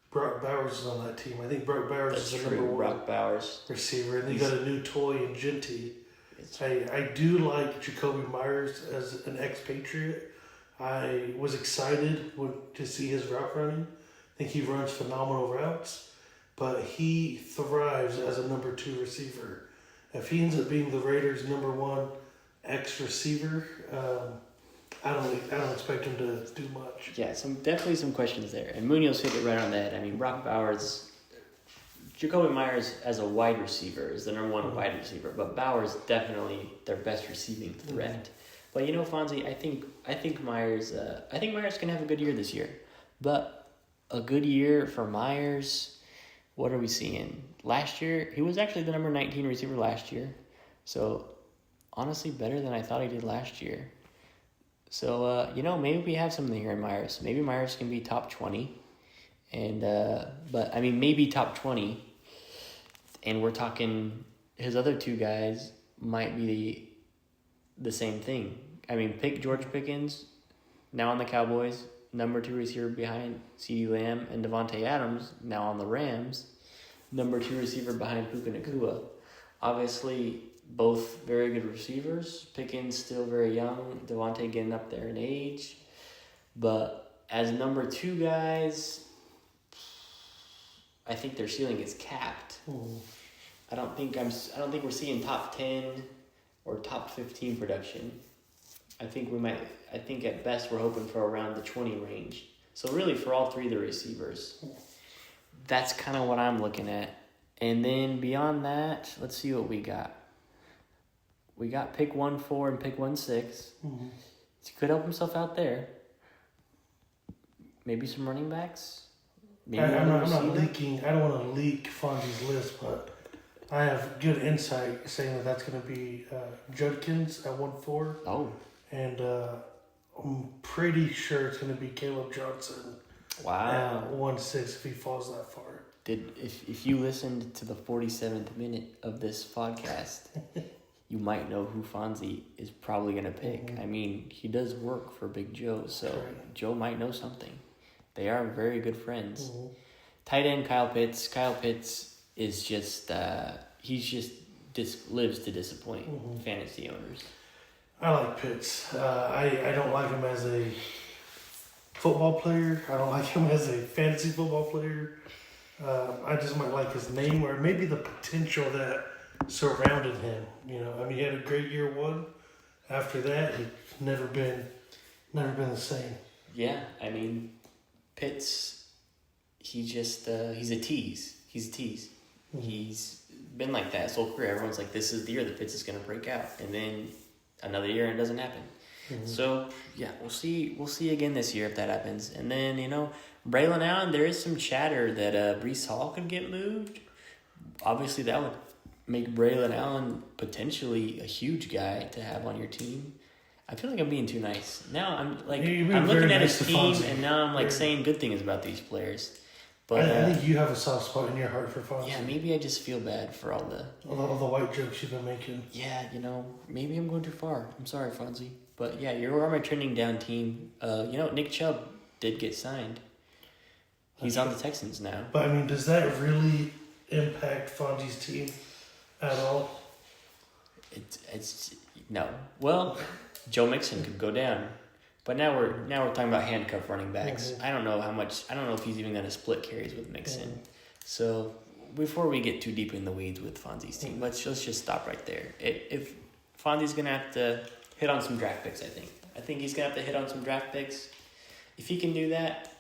Speaker 2: Brock Bowers is on that team. I think Brock Bowers
Speaker 1: That's
Speaker 2: is the
Speaker 1: true.
Speaker 2: number 1
Speaker 1: Brock Bowers.
Speaker 2: receiver. And they got a new toy in Genty. I do like Jacoby Myers as an expatriate. I was excited to see his route running. I think he runs phenomenal routes, but he thrives as a number 2 receiver. If he ends up being the Raiders' number 1 X receiver, I don't expect him to do much.
Speaker 1: Yeah, definitely some questions there. And Munoz hit it right on the head. I mean, Brock Bowers, Jacoby Myers as a wide receiver is the number 1 wide receiver, but Bowers definitely their best receiving threat. But you know, Fonzie, I think Myers can have a good year this year. But a good year for Myers, what are we seeing? Last year, he was actually the number 19 receiver last year. So honestly, better than I thought he did last year. So, maybe we have something here in Myers. Maybe Myers can be top 20. But I mean, maybe top 20. And we're talking his other 2 guys might be the same thing. I mean, George Pickens, now on the Cowboys, number 2 receiver behind CeeDee Lamb, and Devontae Adams, now on the Rams, number 2 receiver behind Puka Nacua. Obviously, both very good receivers. Pickens still very young. Devontae getting up there in age. But as number 2 guys, I think their ceiling is capped. I don't think we're seeing top 10 or top 15 production. I think at best we're hoping for around the 20 range. So really for all 3 of the receivers. That's kind of what I'm looking at. And then beyond that, let's see what we got. We got pick 1-4 and pick 1-6. He could help himself out there. Maybe some running backs. Maybe
Speaker 2: I'm not leaking. I don't want to leak Fonzie's list, but I have good insight saying that's going to be Judkins at 1-4.
Speaker 1: Oh.
Speaker 2: And I'm pretty sure it's going to be Caleb Johnson.
Speaker 1: Wow.
Speaker 2: At 1-6 if he falls that far.
Speaker 1: If you listened to the 47th minute of this podcast, you might know who Fonzie is probably going to pick. I mean, he does work for Big Joe, so Joe might know something. They are very good friends. Tight end Kyle Pitts. Kyle Pitts is just, lives to disappoint fantasy owners.
Speaker 2: I like Pitts. I don't like him as a football player. I don't like him as a fantasy football player. I just might like his name or maybe the potential that surrounded him. He had a great year 1. After that, he's never been the same.
Speaker 1: Yeah, I mean, Pitts, he's a tease. He's a tease. He's been like that his whole career. Everyone's like, this is the year that Pitts is going to break out. And then another year and it doesn't happen. So, yeah, we'll see again this year if that happens. And then, Braylon Allen, there is some chatter that Breece Hall could get moved. Obviously, that would make Braylon Allen potentially a huge guy to have on your team. I feel like I'm being too nice. Now I'm looking at his team, and now I'm saying good things about these players. But
Speaker 2: I think you have a soft spot in your heart for Fonzie.
Speaker 1: Yeah, maybe I just feel bad for all
Speaker 2: the white jokes you've been making.
Speaker 1: Yeah, maybe I'm going too far. I'm sorry, Fonzie. But yeah, you're on my trending down team. Nick Chubb did get signed. He's on the Texans now.
Speaker 2: But I mean, does that really impact Fonzie's team at all?
Speaker 1: It's no. Well, Joe Mixon could go down, but now we're talking about handcuff running backs. I don't know if he's even going to split carries with Mixon. So before we get too deep in the weeds with Fonzie's team, let's just stop right there. If Fonzie's going to have to hit on some draft picks, I think he's going to have to hit on some draft picks. If he can do that,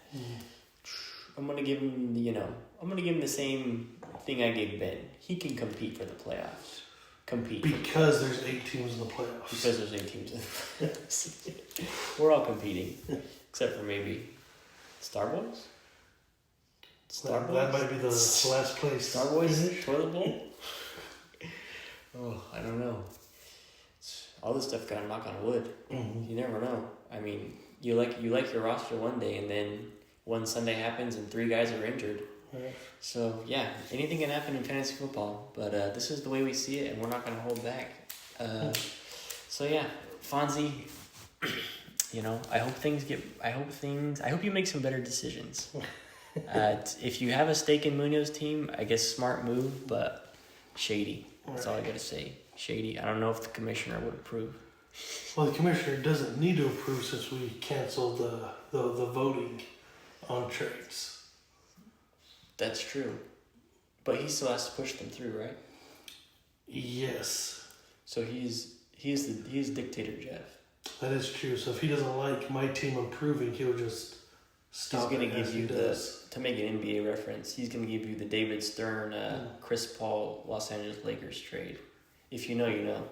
Speaker 1: I'm going to give him the same thing I gave Ben. He can compete for the playoffs.
Speaker 2: Because there's 8 teams in the playoffs.
Speaker 1: Because there's 8 teams in the playoffs. We're all competing. Except for maybe Starboys?
Speaker 2: That might be the last place.
Speaker 1: Starboys? Toilet Bowl? I don't know. All this stuff gotta knock on wood. You never know. I mean, you like your roster one day, and then one Sunday happens and 3 guys are injured. So, yeah, anything can happen in fantasy football, but this is the way we see it, and we're not going to hold back. So, yeah, Fonzie, you know, I hope you make some better decisions. If you have a stake in Munoz team, I guess smart move, but shady. That's all I gotta say. Shady. I don't know if the commissioner would approve.
Speaker 2: Well, the commissioner doesn't need to approve since we canceled the voting on trades.
Speaker 1: That's true. But he still has to push them through, right?
Speaker 2: Yes.
Speaker 1: So he's dictator Jeff.
Speaker 2: That is true. So if he doesn't like my team improving, he'll just stop.
Speaker 1: He's gonna give you to make an NBA reference. He's gonna give you the David Stern, Chris Paul, Los Angeles Lakers trade. If you know, you know.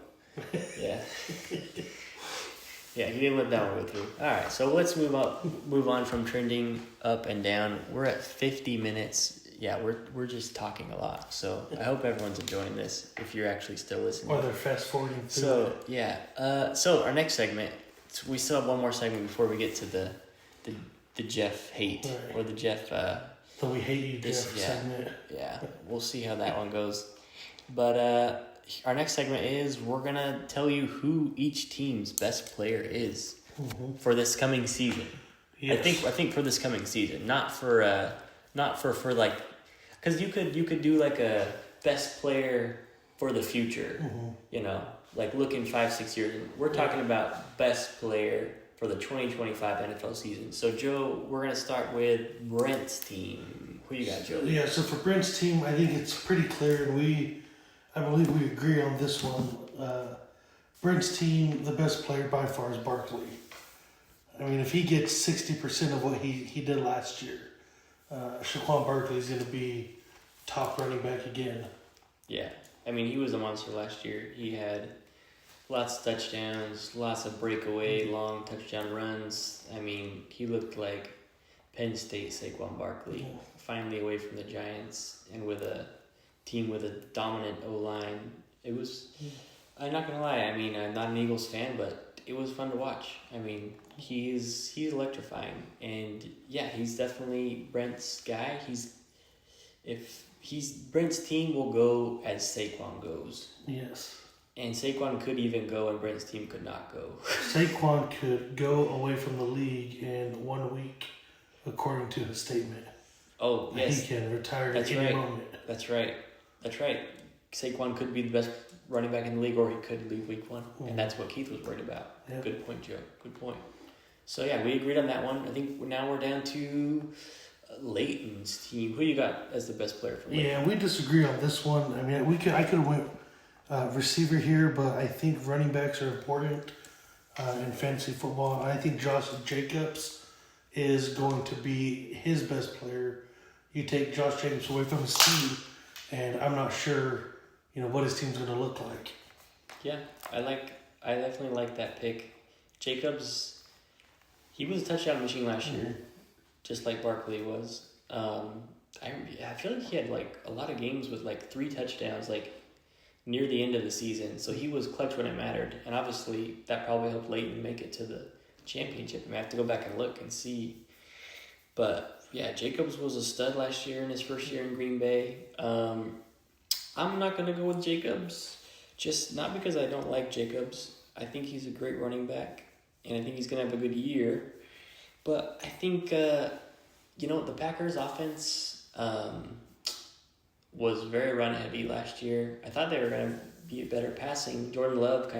Speaker 1: Yeah. Yeah, he didn't let that one go through. All right, so let's move on from trending up and down. We're at 50 minutes. Yeah, we're just talking a lot. So I hope everyone's enjoying this. If you're actually still listening,
Speaker 2: or they're fast forwarding through.
Speaker 1: So yeah, so our next segment, we still have one more segment before we get to the Jeff hate or the Jeff.
Speaker 2: The we hate you, Jeff segment.
Speaker 1: Yeah, we'll see how that one goes. But our next segment is we're gonna tell you who each team's best player is for this coming season. Yes. I think for this coming season, not for like, because you could do like a best player for the future. You know, like looking 5-6 years. We're talking about best player for the 2025 NFL season. So Joe, we're gonna start with Brent's team. Who you got, Joe?
Speaker 2: Yeah, so for Brent's team, I think it's pretty clear, and I believe we agree on this one. Brent's team, the best player by far is Barkley. I mean, if he gets 60% of what he did last year, Saquon Barkley is going to be top running back again.
Speaker 1: Yeah, I mean, he was a monster last year. He had lots of touchdowns, lots of breakaway, long touchdown runs. I mean, he looked like Penn State Saquon Barkley, finally away from the Giants and with a team with a dominant O-line. It was, I'm not gonna lie, I mean, I'm not an Eagles fan, but it was fun to watch. I mean, he's electrifying, and yeah, he's definitely Brent's guy. Brent's team will go as Saquon goes.
Speaker 2: Yes.
Speaker 1: And Saquon could even go, and Brent's team could not go.
Speaker 2: Saquon could go away from the league in 1 week, according to his statement.
Speaker 1: Oh, yes.
Speaker 2: He can retire at any moment.
Speaker 1: That's right. Saquon could be the best running back in the league, or he could leave week 1. And that's what Keith was worried about. Yep. Good point, Joe. Good point. So, yeah, we agreed on that one. I think now we're down to Leighton's team. Who you got as the best player for Leighton?
Speaker 2: Yeah, we disagree on this one. I mean, I could have went receiver here, but I think running backs are important in fantasy football. I think Josh Jacobs is going to be his best player. You take Josh Jacobs away from his team, and I'm not sure, what his team's going to look like.
Speaker 1: Yeah, I definitely like that pick. Jacobs, he was a touchdown machine last year, just like Barkley was. I feel like he had like a lot of games with like 3 touchdowns, like near the end of the season. So he was clutch when it mattered, and obviously that probably helped Leighton make it to the championship. I have to go back and look and see, but yeah, Jacobs was a stud last year in his first year in Green Bay. I'm not going to go with Jacobs, just not because I don't like Jacobs. I think he's a great running back, and I think he's going to have a good year. But I think, the Packers' offense was very run-heavy last year. I thought they were going to be better passing. Jordan Love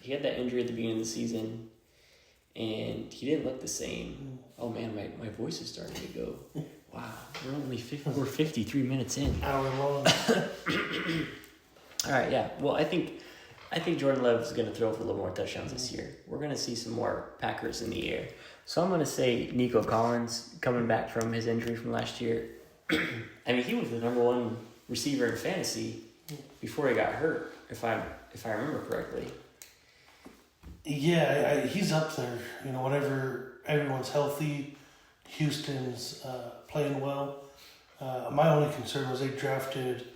Speaker 1: he had that injury at the beginning of the season, and he didn't look the same. Oh man, my voice is starting to go. Wow, we're 53 minutes in.
Speaker 2: Hour long.
Speaker 1: All right, yeah. Well, I think Jordan Love is going to throw for a little more touchdowns this year. We're going to see some more Packers in the air. So I'm going to say Nico Collins coming back from his injury from last year. I mean, he was the number 1 receiver in fantasy before he got hurt, if I remember correctly.
Speaker 2: Yeah, he's up there. Whenever everyone's healthy, Houston's playing well. My only concern was they drafted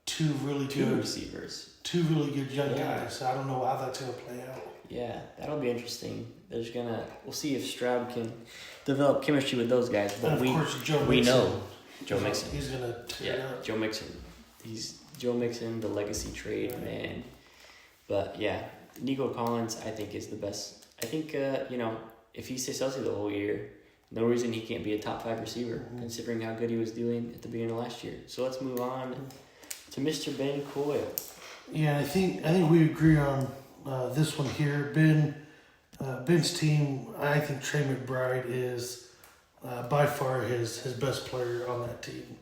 Speaker 2: 2 really good
Speaker 1: receivers,
Speaker 2: 2 really good young guys. So I don't know how that's going to play out.
Speaker 1: Yeah, that'll be interesting. We'll see if Stroud can develop chemistry with those guys. But
Speaker 2: and of course, Joe
Speaker 1: Mixon.
Speaker 2: He's going to tear it up.
Speaker 1: Joe Mixon. He's Joe Mixon, the legacy trade man. But yeah, Nico Collins, I think, is the best. I think, if he stays healthy the whole year, no reason he can't be a top 5 receiver, considering how good he was doing at the beginning of last year. So let's move on to Mr. Ben Coyle.
Speaker 2: Yeah, I think we agree on this one here. Ben's team. I think Trey McBride is by far his best player on that team.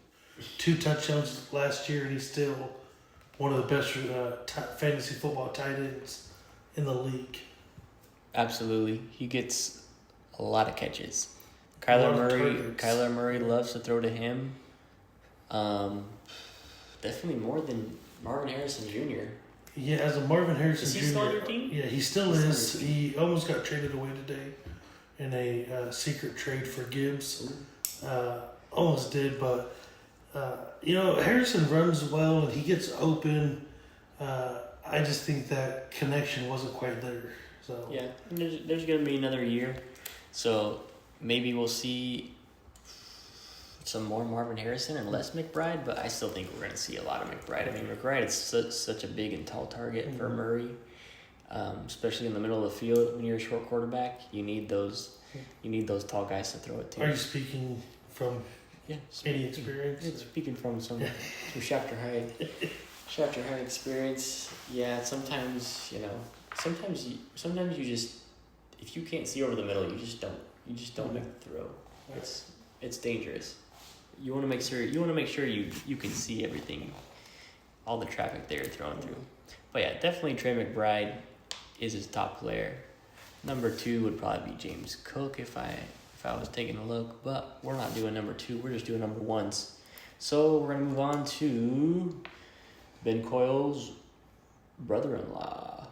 Speaker 2: 2 touchdowns last year, and he's still one of the best fantasy football tight ends in the league.
Speaker 1: Absolutely, he gets a lot of catches. Kyler Murray loves to throw to him. Definitely more than Marvin Harrison Jr.
Speaker 2: Yeah, as a Marvin Harrison
Speaker 1: Is he
Speaker 2: Jr.
Speaker 1: still on your team?
Speaker 2: Yeah, he still is. He almost got traded away today in a secret trade for Gibbs. Almost did, but Harrison runs well and he gets open. I just think that connection wasn't quite there. So
Speaker 1: yeah, and there's gonna be another year, so maybe we'll see some more Marvin Harrison and less McBride, but I still think we're going to see a lot of McBride. I mean, McBride is such a big and tall target for Murray, especially in the middle of the field. When you're a short quarterback, you need those tall guys to throw it to.
Speaker 2: Are you speaking from any experience?
Speaker 1: Speaking from some Shafter High experience. Yeah, sometimes you just, if you can't see over the middle, you just don't make the throw. It's dangerous. You want to make sure you can see everything, all the traffic they're throwing through. But yeah, definitely Trey McBride is his top player. Number 2 would probably be James Cook if I was taking a look, but we're not doing number 2. We're just doing number 1s. So we're gonna move on to Ben Coyle's brother-in-law,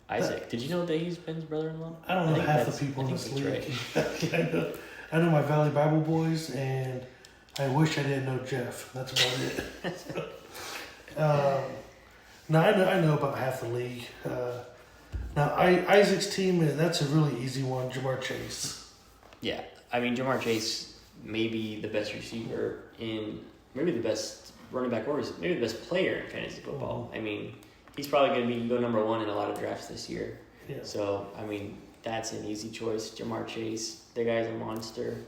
Speaker 1: Isaac. Did you know that he's Ben's brother-in-law?
Speaker 2: I don't know half the people in this league. Right. I know my Valley Bible boys, and I wish I didn't know Jeff. That's about it. No, I know about half the league. Now, Isaac's team, that's a really easy one, Ja'Marr Chase.
Speaker 1: Yeah, I mean, Ja'Marr Chase may be the best receiver maybe the best running back, or maybe the best player in fantasy football. I mean, he's probably going to go number 1 in a lot of drafts this year.
Speaker 2: Yeah.
Speaker 1: So, I mean, that's an easy choice. Ja'Marr Chase, the guy's a monster.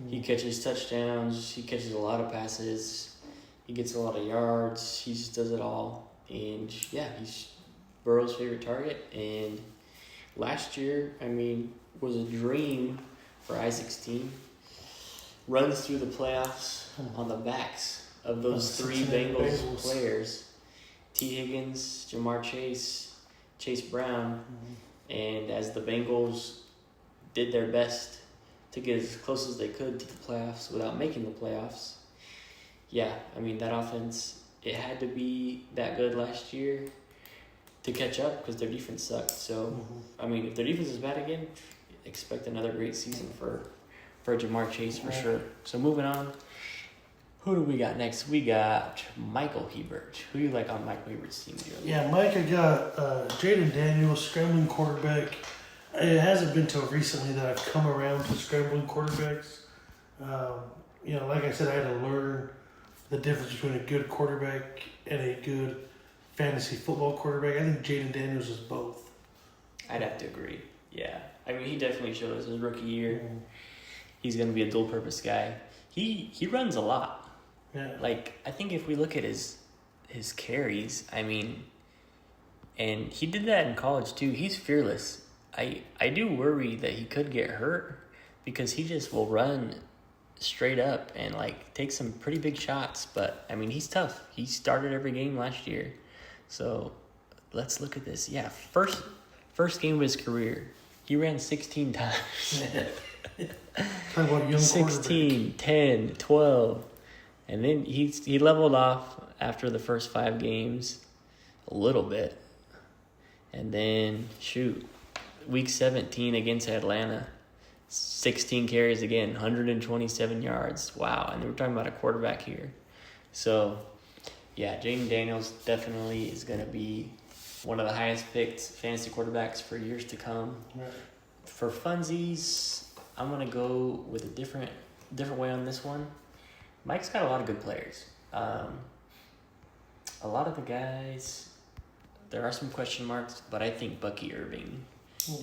Speaker 1: He catches touchdowns. He catches a lot of passes. He gets a lot of yards. He just does it all. And, yeah, he's Burrow's favorite target. And last year, I mean, was a dream for Isaac's team. Runs through the playoffs on the backs of those 3 Bengals players. T. Higgins, Ja'Marr Chase, Chase Brown. And as the Bengals did their best to get as close as they could to the playoffs without making the playoffs, yeah, I mean, that offense, it had to be that good last year to catch up because their defense sucked. So, I mean, if their defense is bad again, expect another great season for Ja'Marr Chase for sure. So moving on, who do we got next? We got Michael Hebert. Who do you like on Michael Hebert's team, Joe?
Speaker 2: Yeah, Mike, I got Jaden Daniels, scrambling quarterback. It hasn't been till recently that I've come around to scrambling quarterbacks. Like I said, I had to learn the difference between a good quarterback and a good fantasy football quarterback. I think Jaden Daniels is both.
Speaker 1: I'd have to agree. Yeah. I mean, he definitely showed us his rookie year. He's going to be a dual-purpose guy. He runs a lot.
Speaker 2: Yeah.
Speaker 1: Like, I think if we look at his carries, I mean, and he did that in college too. He's fearless. I do worry that he could get hurt because he just will run straight up and like take some pretty big shots. But I mean, he's tough. He started every game last year. So let's look at this. Yeah, first game of his career, he ran 16 times.
Speaker 2: Talk about young
Speaker 1: 16, 10, 12. And then he leveled off after the first 5 games a little bit. And then, week 17 against Atlanta, 16 carries again, 127 yards. Wow. And we're talking about a quarterback here. So, yeah, Jaden Daniels definitely is going to be one of the highest picked fantasy quarterbacks for years to come.
Speaker 2: Right.
Speaker 1: For funsies, I'm going to go with a different way on this one. Mike's got a lot of good players. A lot of the guys there are some question marks, but I think Bucky Irving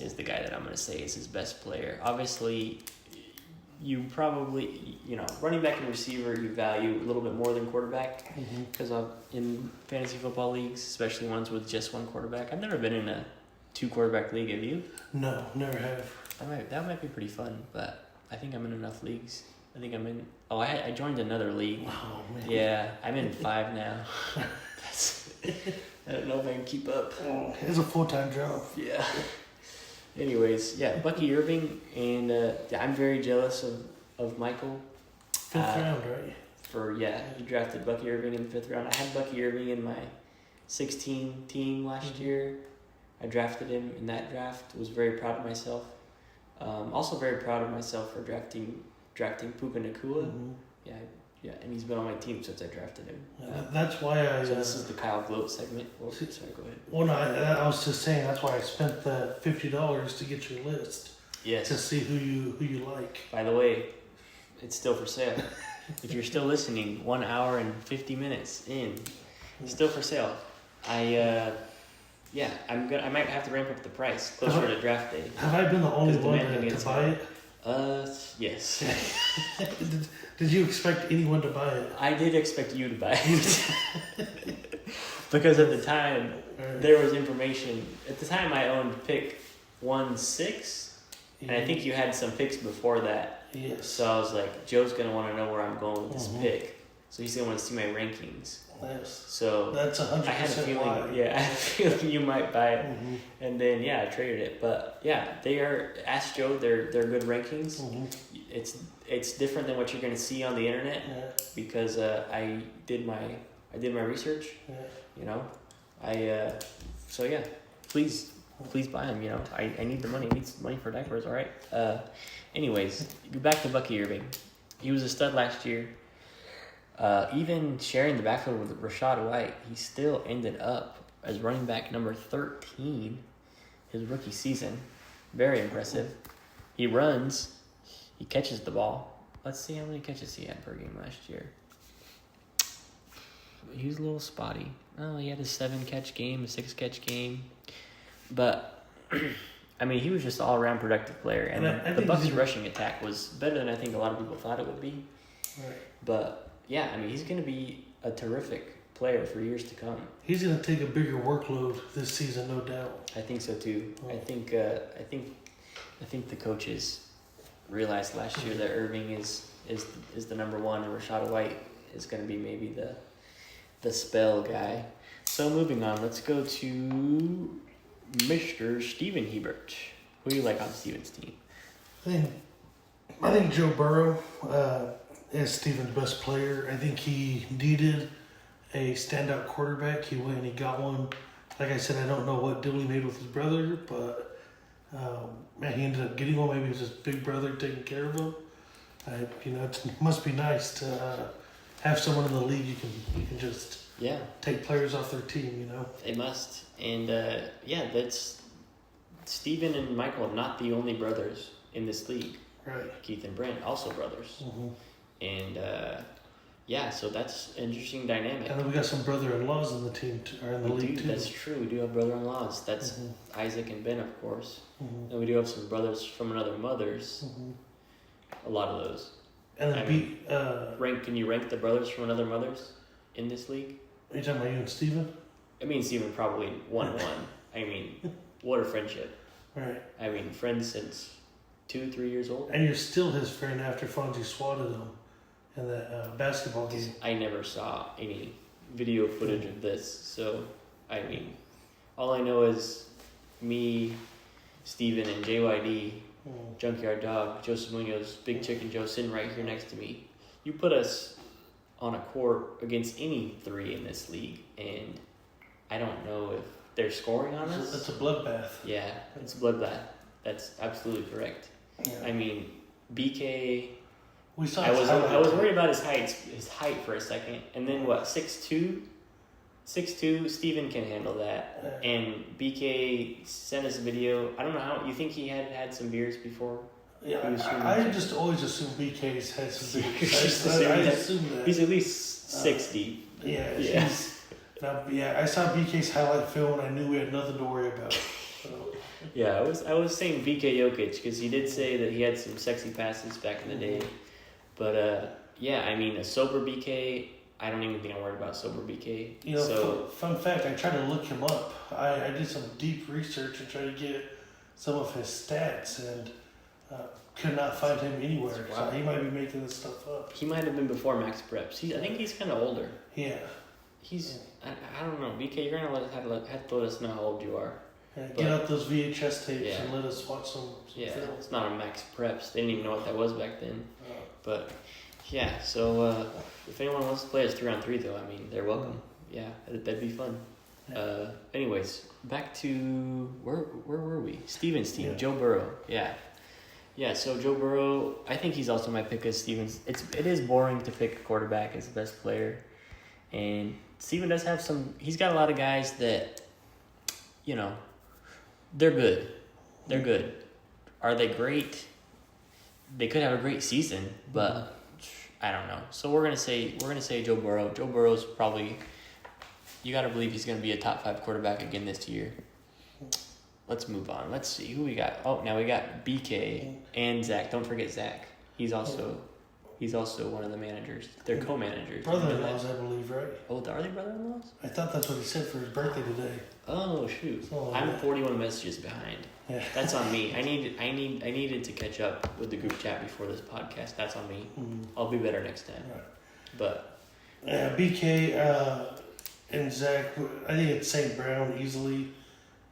Speaker 1: is the guy that I'm going to say is his best player. Obviously, you probably, running back and receiver, you value a little bit more than quarterback because in fantasy football leagues, especially ones with just one quarterback. I've never been in a 2-quarterback league. Have you?
Speaker 2: No, never have.
Speaker 1: That might be pretty fun, but I think I'm in enough leagues. I think I'm in. Oh, I joined another league.
Speaker 2: Oh man.
Speaker 1: Yeah, I'm in 5 now. I don't know if I can keep up.
Speaker 2: It's a full-time job.
Speaker 1: Yeah. Anyways, yeah, Bucky Irving, and I'm very jealous of Michael.
Speaker 2: 5th round, right?
Speaker 1: He drafted Bucky Irving in the 5th round. I had Bucky Irving in my 16 team last year. I drafted him in that draft. Was very proud of myself. Also very proud of myself for drafting Puka Nacua. Yeah, and he's been on my team since I drafted him.
Speaker 2: That's why I.
Speaker 1: So this is the Kyle Gloat segment. Oh, sorry, go ahead.
Speaker 2: Well, no, I was just saying that's why I spent the $50 to get your list.
Speaker 1: Yes.
Speaker 2: To see who you like.
Speaker 1: By the way, it's still for sale. If you're still listening, 1 hour and 50 minutes in, still for sale. I might have to ramp up the price closer to draft day.
Speaker 2: Have I been the only one to buy it?
Speaker 1: Yes.
Speaker 2: Did you expect anyone to buy it?
Speaker 1: I did expect you to buy it. Because at the time, there was information. At the time, I owned pick 1-6, and I think you had some picks before that.
Speaker 2: Yes.
Speaker 1: So I was like, Joe's going to want to know where I'm going with this pick. So he's going to want to see my rankings.
Speaker 2: Yes.
Speaker 1: So
Speaker 2: that's 100%
Speaker 1: I had a feeling.
Speaker 2: why.
Speaker 1: Yeah, I had a feeling you might buy it, and then I traded it. But yeah, they are. Ask Joe. They're good rankings. It's different than what you're going to see on the internet because I did my research. So yeah, please buy them. I need the money. I need some money for diapers. All right. Anyways, back to Bucky Irving. He was a stud last year. Even sharing the backfield with Rachaad White, he still ended up as running back number 13 his rookie season. Very impressive. He runs. He catches the ball. Let's see how many catches he had per game last year. He was a little spotty. Oh, he had a 7-catch game, a 6-catch game. But, he was just an all-around productive player. And the Bucs' rushing attack was better than I think a lot of people thought it would be.
Speaker 2: Right.
Speaker 1: But, he's going to be a terrific player for years to come.
Speaker 2: He's going to take a bigger workload this season, no doubt.
Speaker 1: I think so, too. I think the coaches realized last year that Irving is the number one, and Rachaad White is going to be maybe the spell guy. So moving on, let's go to Mr. Steven Hebert. Who do you like on Steven's team?
Speaker 2: I think Joe Burrow is Steven's best player. I think he needed a standout quarterback. He went and he got one. Like I said, I don't know what deal he made with his brother, but he ended up getting one. Maybe it was his big brother taking care of him. It must be nice to have someone in the league you can just take players off their team.
Speaker 1: They must, and that's Steven and Michael are not the only brothers in this league.
Speaker 2: Right.
Speaker 1: Keith and Brent also brothers, and so that's an interesting dynamic.
Speaker 2: And then we got some brother-in-laws in the team or in the league too.
Speaker 1: That's true. We do have brother-in-laws. That's Isaac and Ben, of course. And we do have some brothers from another mothers. A lot of those.
Speaker 2: And then
Speaker 1: Can you rank the brothers from another mothers in this league?
Speaker 2: Are you talking about you and Steven?
Speaker 1: Steven probably 1-1. What a friendship.
Speaker 2: Right.
Speaker 1: Friends since 2-3 years old.
Speaker 2: And you're still his friend after Fonzie swatted him in that basketball game.
Speaker 1: I never saw any video footage of this, so all I know is me, Steven, and JYD, Junkyard Dog, Joseph Munoz, Big Chicken Joe sitting right here next to me. You put us on a court against any three in this league, and I don't know if they're scoring on us.
Speaker 2: It's a bloodbath.
Speaker 1: Yeah, it's a bloodbath. That's absolutely correct.
Speaker 2: Yeah.
Speaker 1: BK.
Speaker 2: We saw.
Speaker 1: I was worried about his height for a second, and then 6'2", 6'2". Steven can handle that, and BK sent us a video. I don't know how you think he had some beers before.
Speaker 2: Yeah, I just always assume BK's had some beers. I assume that
Speaker 1: he's at least 60.
Speaker 2: Yeah. Now, yeah, I saw BK's highlight film and I knew we had nothing to worry about. So.
Speaker 1: Yeah, I was saying BK Jokic because he did say that he had some sexy passes back in the day. But yeah, I mean, a sober BK, I don't even think I'm worried about sober BK.
Speaker 2: You know,
Speaker 1: so
Speaker 2: fun fact, I tried to look him up. I did some deep research and tried to get some of his stats and could not find him anywhere.
Speaker 1: Wow.
Speaker 2: So he might be making this stuff up.
Speaker 1: he might have been before Max Preps. I think he's kind of older.
Speaker 2: Yeah.
Speaker 1: I don't know, BK. You're gonna have to let us know how old you are.
Speaker 2: Yeah, get out those VHS tapes
Speaker 1: Yeah.
Speaker 2: and let us watch some
Speaker 1: Yeah,
Speaker 2: film.
Speaker 1: it's not a Max Preps. They didn't even know what that was back then.
Speaker 2: Uh,
Speaker 1: But yeah, so if anyone wants to play us 3-on-3 though, I mean, they're welcome. Yeah, that'd be fun.
Speaker 2: Yeah.
Speaker 1: Anyways, back to where were we? Steven's team,
Speaker 2: Yeah.
Speaker 1: Joe Burrow. Yeah. So Joe Burrow, I think he's also my pick as Stevens. It is boring to pick a quarterback as the best player, and Steven does have some. He's got a lot of guys that, you know, they're good. They're good. Are they great? They could have a great season, but I don't know. So we're gonna say Joe Burrow. Joe Burrow's probably. You got to believe he's going to be a top 5 quarterback again this year. Let's move on. Let's see who we got. Oh, now we got BK and Zach. Don't forget Zach. He's also one of the managers. They're co-managers.
Speaker 2: Brother-in-laws, I believe, right?
Speaker 1: Oh, are they brother-in-laws?
Speaker 2: I thought that's what he said for his birthday today.
Speaker 1: Oh shoot!
Speaker 2: Oh,
Speaker 1: I'm
Speaker 2: yeah.
Speaker 1: 41 messages behind.
Speaker 2: Yeah.
Speaker 1: That's on me. I needed to catch up with the group chat before this podcast. That's on me.
Speaker 2: Mm.
Speaker 1: I'll be better next time.
Speaker 2: Right.
Speaker 1: But
Speaker 2: BK and Zach, I think it's St. Brown easily,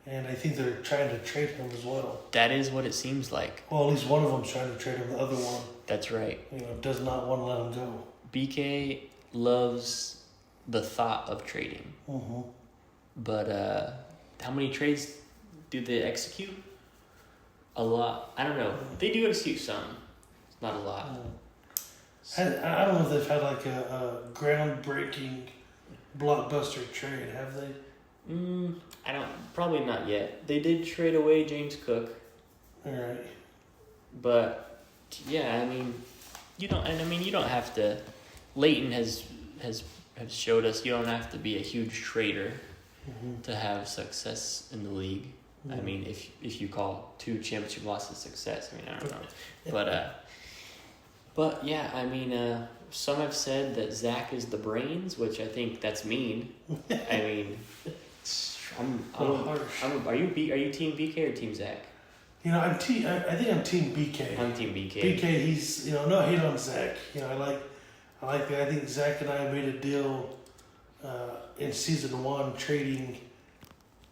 Speaker 2: and I think they're trying to trade him as well.
Speaker 1: that is what it seems like.
Speaker 2: Well, at least one of them's trying to trade him. The other one,
Speaker 1: That's right.
Speaker 2: does not want to let him go.
Speaker 1: BK loves the thought of trading.
Speaker 2: Mm-hmm.
Speaker 1: But how many trades do they execute? A lot. I don't know. They do execute some. It's not a lot.
Speaker 2: I don't know if they've had like a groundbreaking blockbuster trade, have they?
Speaker 1: I don't. Probably not yet. They did trade away James Cook,
Speaker 2: All right.
Speaker 1: but yeah, I mean, you don't have to. Leighton has showed us you don't have to be a huge trader
Speaker 2: Mm-hmm.
Speaker 1: to have success in the league. I mean, if you call 2 championship losses success, I mean, I don't know. But yeah, I mean, some have said that Zach is the brains, which I think that's mean. I mean, are you team BK or team Zach?
Speaker 2: I think I'm team BK.
Speaker 1: I'm team BK.
Speaker 2: BK, he's no hate on Zach. I like that. I think Zach and I made a deal in season 1 trading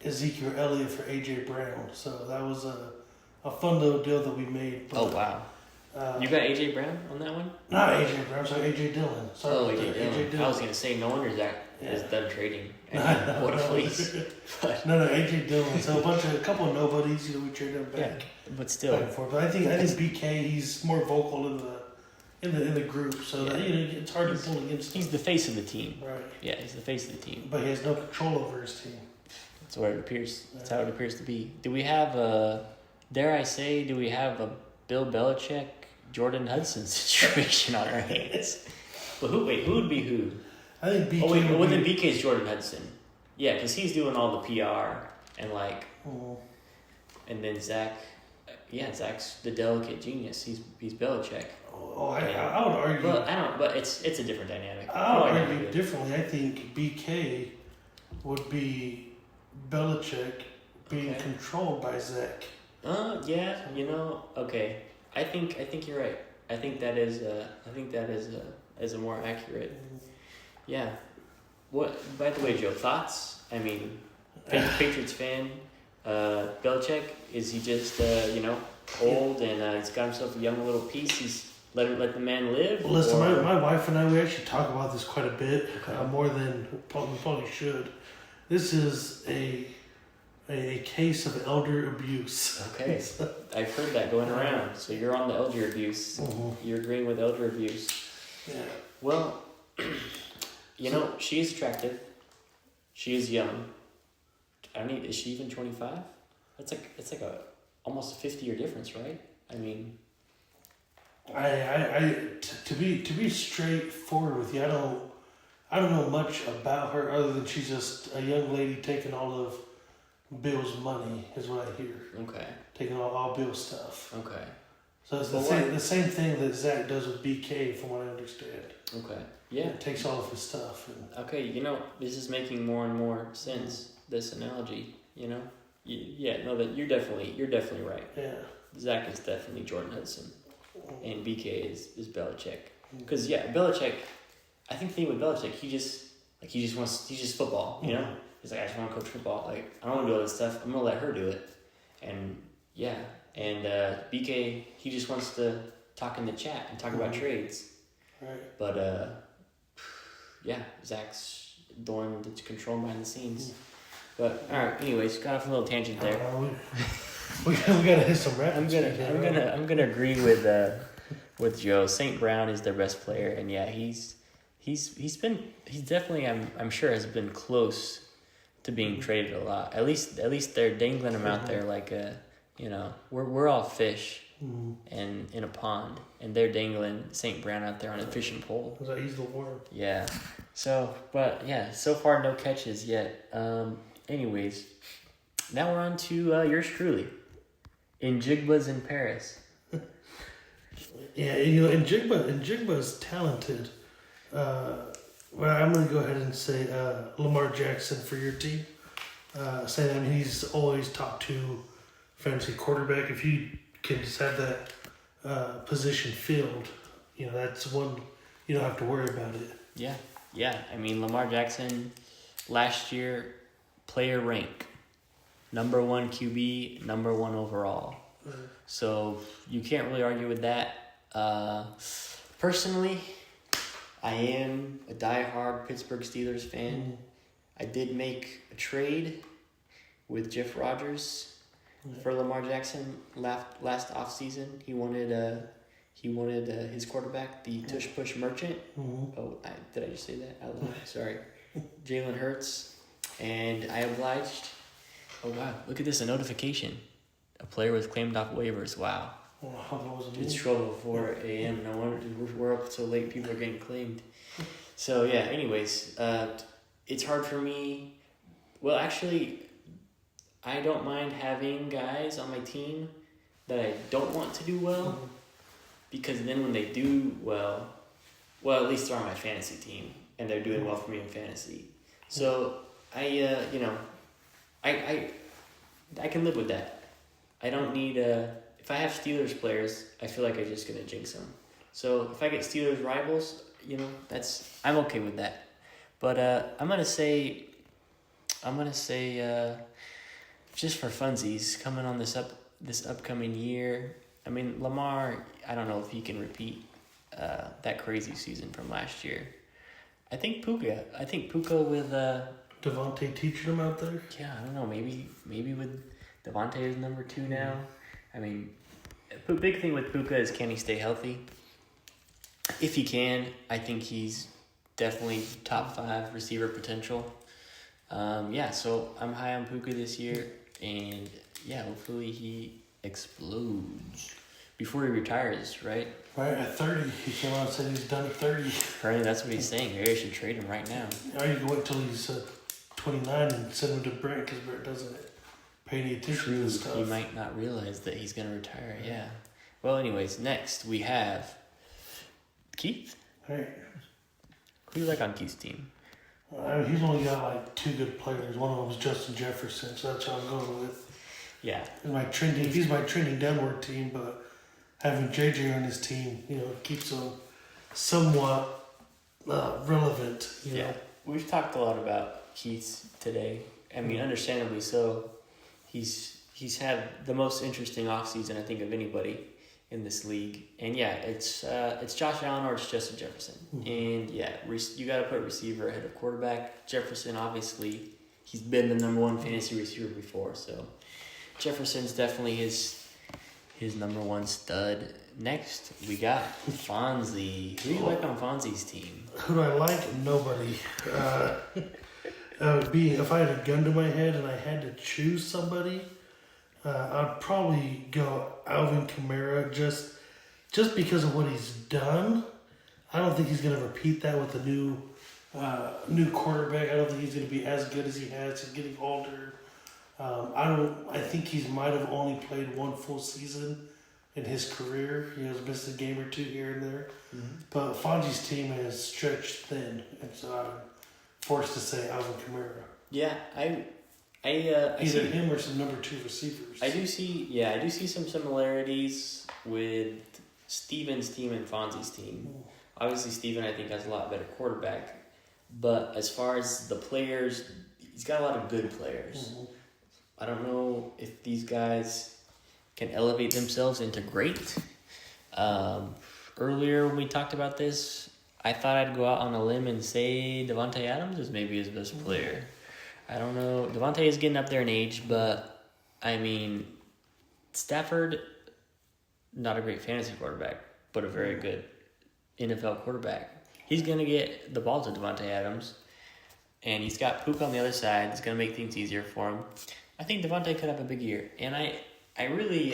Speaker 2: Ezekiel Elliott for AJ Brown. So that was a fun little deal that we made. But,
Speaker 1: Oh wow! You got AJ Brown on that one?
Speaker 2: Not AJ Brown, sorry, AJ Dillon. Sorry,
Speaker 1: Oh,
Speaker 2: about
Speaker 1: AJ
Speaker 2: that.
Speaker 1: Dillon. I was gonna say no wonder Zach is done trading. I mean, what a fleece!
Speaker 2: No, AJ Dillon. So a couple of nobodies. We traded him back.
Speaker 1: But still,
Speaker 2: Back and forth. But I think BK, he's more vocal in the group, so that it's hard to pull against him.
Speaker 1: he's the face of the team.
Speaker 2: Right.
Speaker 1: Yeah, he's the face of the team.
Speaker 2: But he has no control over his team.
Speaker 1: That's what it appears. That's how it appears to be. Do we have dare I say, do we have a Bill Belichick, Jordan Hudson situation on our hands? But who would be who?
Speaker 2: I think BK.
Speaker 1: Oh wait,
Speaker 2: would
Speaker 1: well then
Speaker 2: be,
Speaker 1: BK's Jordan Hudson. Yeah, because he's doing all the PR and and then Zach. Yeah, Zach's the delicate genius. He's Belichick.
Speaker 2: I would argue.
Speaker 1: But I don't. But it's a different dynamic.
Speaker 2: I would argue differently. I think BK would be Belichick being controlled by Zach.
Speaker 1: Yeah. Okay. I think you're right. I think that is a more accurate. Yeah. What? By the way, Joe, thoughts? I mean, Patriots fan. Belichick, is he just old and he's got himself a young little piece? He's let the man live.
Speaker 2: Listen, my wife and I, we actually talk about this quite a bit, more than we probably should. This is a case of elder abuse.
Speaker 1: Okay, I've heard that going around. So you're on the elder abuse.
Speaker 2: Mm-hmm.
Speaker 1: You're agreeing with elder abuse.
Speaker 2: Yeah.
Speaker 1: Well, she is attractive. She is young. Is she even 25? It's like almost a 50-year difference, right? I mean,
Speaker 2: to be straightforward with you, I don't know much about her other than she's just a young lady taking all of Bill's money, is what I hear.
Speaker 1: Okay.
Speaker 2: Taking all Bill's stuff.
Speaker 1: Okay.
Speaker 2: So it's
Speaker 1: Well,
Speaker 2: the same thing that Zach does with BK, from what I understand.
Speaker 1: Okay. Yeah.
Speaker 2: Takes all of his stuff. And
Speaker 1: Okay. This is making more and more sense. This analogy. Yeah. No, that you're definitely right.
Speaker 2: yeah.
Speaker 1: Zach is definitely Jordan Hudson, and BK is Belichick. Because Belichick. I think the thing with Belichick, he's just football. He's like, I just want to coach football. Like, I don't want to do all this stuff. I'm gonna let her do it. And BK, he just wants to talk in the chat and talk about trades.
Speaker 2: Right.
Speaker 1: But Zach's the one that's controlling behind the scenes. But all right, anyways, got off a little tangent there.
Speaker 2: We gotta hit some rap.
Speaker 1: I'm gonna agree with Joe. St. Brown is their best player, and yeah, he's definitely I'm sure has been close to being traded a lot. At least they're dangling him out there like we're all fish and in a pond, and they're dangling St. Brown out there on a fishing pole.
Speaker 2: He's the worm.
Speaker 1: Yeah. So far no catches yet. Anyways, now we're on to yours truly. Njigba's in Paris.
Speaker 2: Yeah, and Jigba's talented. Well, I'm going to go ahead and say Lamar Jackson for your team. He's always top 2 fantasy quarterback. If you can just have that position filled, that's one you don't have to worry about it.
Speaker 1: Yeah. I mean, Lamar Jackson last year, player rank, number 1 QB, number 1 overall. Mm-hmm. So you can't really argue with that. Personally, I am a diehard Pittsburgh Steelers fan. Mm-hmm. I did make a trade with Jeff Rodgers for Lamar Jackson last offseason. He wanted his quarterback, the tush push merchant. Mm-hmm. Oh, did I just say that out loud? Sorry. Jalen Hurts. And I obliged. Oh, wow. Look at this, a notification. A player was claimed off waivers. Wow. It's 12:04 a.m. No wonder we're up so late. People are getting claimed. So, yeah, anyways, it's hard for me. Well, actually, I don't mind having guys on my team that I don't want to do well, because then when they do well, at least they're on my fantasy team, and they're doing well for me in fantasy. So, I can live with that. I don't need if I have Steelers players, I feel like I'm just gonna jinx them. So if I get Steelers rivals, I'm okay with that. But I'm gonna say, just for funsies, coming on this upcoming year. I mean, Lamar, I don't know if he can repeat that crazy season from last year. I think Puka with
Speaker 2: Devontae teaching him out there.
Speaker 1: Yeah, I don't know. Maybe with Devontae is number 2 now. I mean, the big thing with Puka is, can he stay healthy? If he can, I think he's definitely top 5 receiver potential. So I'm high on Puka this year, and hopefully he explodes before he retires, right?
Speaker 2: Right, at 30. He came out and said he's done at 30.
Speaker 1: Apparently that's what he's saying. Maybe I should trade him right now.
Speaker 2: Or you can wait until he's 29 and send him to Brent, because Brent doesn't pay any attention to this stuff.
Speaker 1: He might not realize that he's going to retire, yeah. Well, anyways, next we have Keith.
Speaker 2: Hey.
Speaker 1: Who do you like on Keith's team?
Speaker 2: He's only got 2 good players. One of them is Justin Jefferson, so that's how I'm going with.
Speaker 1: Yeah.
Speaker 2: He's my trending downward team, but having JJ on his team, keeps him somewhat relevant.
Speaker 1: Yeah. We've talked a lot about Keith today. I mean, understandably so. He's had the most interesting offseason, I think, of anybody in this league. And it's Josh Allen or it's Justin Jefferson. Mm-hmm. And you got to put receiver ahead of quarterback. Jefferson, obviously, he's been the number 1 fantasy receiver before, so Jefferson's definitely his number 1 stud. Next, we got Fonzie. Who do you like on Fonzie's team?
Speaker 2: Who do I like? Nobody. Would be, if I had a gun to my head and I had to choose somebody, I'd probably go Alvin Kamara, just because of what he's done. I don't think he's going to repeat that with the new new quarterback. I don't think he's going to be as good as he has. He's getting older. I think he might have only played one full season in his career. He has missed a game or two here and there.
Speaker 1: Mm-hmm.
Speaker 2: But Fonzie's team is stretched thin, and so I'm forced to say Alvin Kamara.
Speaker 1: Yeah, I
Speaker 2: Either
Speaker 1: see,
Speaker 2: him or some number 2 receivers.
Speaker 1: I do see some similarities with Steven's team and Fonzie's team. Obviously, Steven, I think, has a lot better quarterback. But as far as the players, he's got a lot of good players.
Speaker 2: Mm-hmm.
Speaker 1: I don't know if these guys can elevate themselves into great. Earlier when we talked about this, I thought I'd go out on a limb and say Devontae Adams is maybe his best player. I don't know. Devontae is getting up there in age, but, I mean, Stafford, not a great fantasy quarterback, but a very good NFL quarterback. He's going to get the ball to Devontae Adams, and he's got Puka on the other side. It's going to make things easier for him. I think Devontae could have a big year. And I really,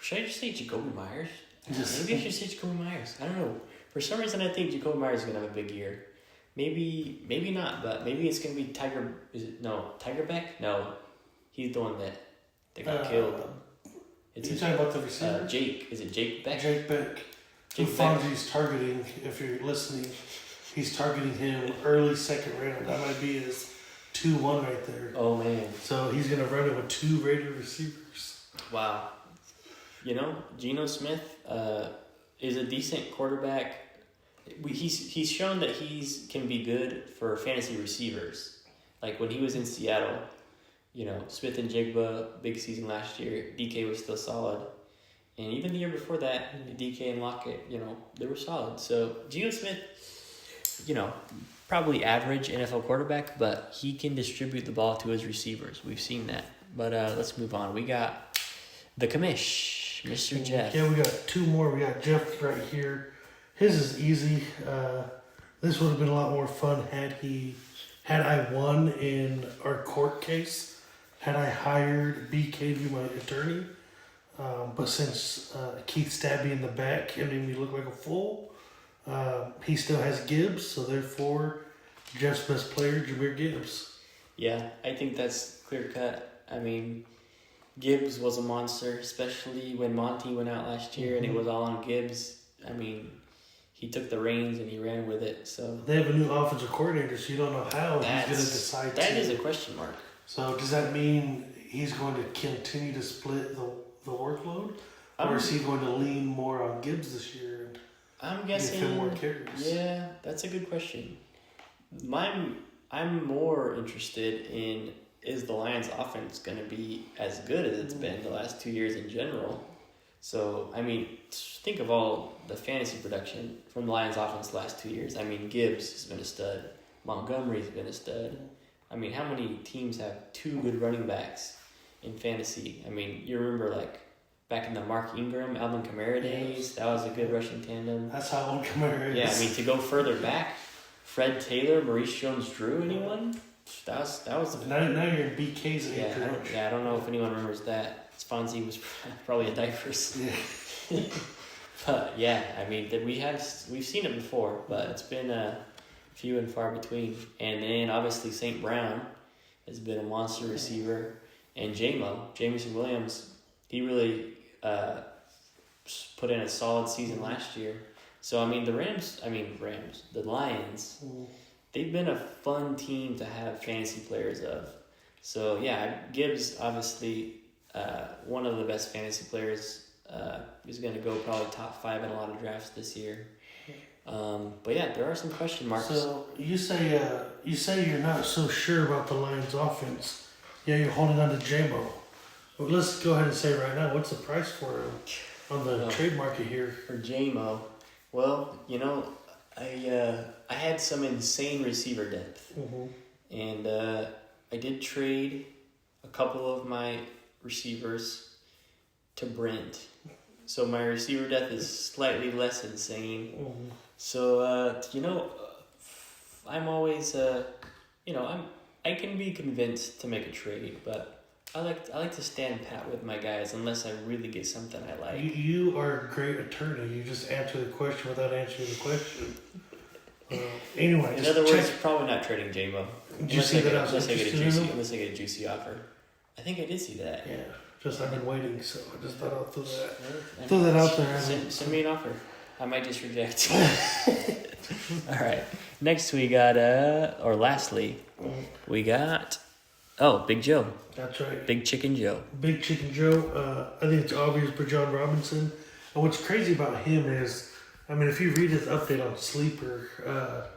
Speaker 1: should I just say Jacoby Myers? Maybe I should say Jacoby Myers. I don't know. For some reason, I think Jacoby Myers is going to have a big year. Maybe not, but maybe it's going to be Tiger Beck? No, he's the one that got killed.
Speaker 2: You talking about the receiver?
Speaker 1: Jake. Is it Jake Beck?
Speaker 2: Jake Beck. Who Fonzie's targeting, if you're listening, he's targeting him early second round. That might be his 2-1 right there.
Speaker 1: Oh, man.
Speaker 2: So he's going to run it with 2 Raider receivers.
Speaker 1: Wow. Geno Smith is a decent quarterback. He's shown that he's can be good for fantasy receivers. Like when he was in Seattle, Smith and Jigba, big season last year. DK was still solid. And even the year before that, DK and Lockett, they were solid. So Geno Smith, probably average NFL quarterback, but he can distribute the ball to his receivers. We've seen that. But let's move on. We got the commish, Mr. Jeff.
Speaker 2: Yeah, we got 2 more. We got Jeff right here. His is easy. This would have been a lot more fun had I won in our court case, had I hired BK to be my attorney. But since Keith stabbed me in the back and made me look like a fool, he still has Gibbs, so therefore Jeff's best player, Jahmyr Gibbs.
Speaker 1: Yeah, I think that's clear cut. I mean, Gibbs was a monster, especially when Monty went out last year and it was all on Gibbs. I mean, he took the reins and he ran with it. So
Speaker 2: they have a new offensive coordinator, so you don't know how he's going to decide.
Speaker 1: That is a question mark.
Speaker 2: So does that mean he's going to continue to split the workload, or is he going to lean more on Gibbs this year? And
Speaker 1: I'm guessing
Speaker 2: more carries?
Speaker 1: Yeah, that's a good question. I'm more interested in, is the Lions offense going to be as good as it's been the last 2 years in general? So, I mean, think of all the fantasy production from the Lions offense the last 2 years. I mean, Gibbs has been a stud. Montgomery's been a stud. I mean, how many teams have 2 good running backs in fantasy? I mean, you remember, back in the Mark Ingram, Alvin Kamara days, that was a good rushing tandem.
Speaker 2: That's how old Kamara is.
Speaker 1: Yeah, I mean, to go further back, Fred Taylor, Maurice Jones-Drew, anyone? That was
Speaker 2: now you're in BK's age range.
Speaker 1: I don't know if anyone remembers that. Fonzie was probably in diapers.
Speaker 2: Yeah.
Speaker 1: But yeah, I mean, we've seen it before, but it's been few and far between. And then obviously St. Brown has been a monster receiver, and Jameson Williams, he really put in a solid season last year. So I mean the Lions, they've been a fun team to have fantasy players of. So yeah, Gibbs obviously one of the best fantasy players. Is going to go probably top 5 in a lot of drafts this year. But yeah, there are some question marks.
Speaker 2: So you say you're not so sure about the Lions offense. Yeah, you're holding on to J-Mo. Well, let's go ahead and say right now, what's the price for him on the trade market here?
Speaker 1: For J-Mo, well, I had some insane receiver depth. And I did trade a couple of my receivers to Brent. So my receiver depth is slightly less insane. So, I'm always, I can be convinced to make a trade, but I like to stand pat with my guys unless I really get something I like.
Speaker 2: You are a great attorney. You just answer the question without answering the question. Anyway,
Speaker 1: In
Speaker 2: just
Speaker 1: other words,
Speaker 2: check.
Speaker 1: probably not trading J-Mo.
Speaker 2: Did you see that I was
Speaker 1: Unless I get a
Speaker 2: interested in
Speaker 1: juicy,
Speaker 2: him?
Speaker 1: unless I get a juicy offer. I think I did see that.
Speaker 2: Yeah, just I've been waiting, so I just thought I'll throw that.
Speaker 1: Well,
Speaker 2: Throw that out there.
Speaker 1: Send me an offer. I might just reject. All right. Next we got or lastly, we got Big Joe,
Speaker 2: That's right.
Speaker 1: Big Chicken Joe.
Speaker 2: Big Chicken Joe. I think it's obvious for John Robinson. And what's crazy about him is, I mean, if you read his update on Sleeper,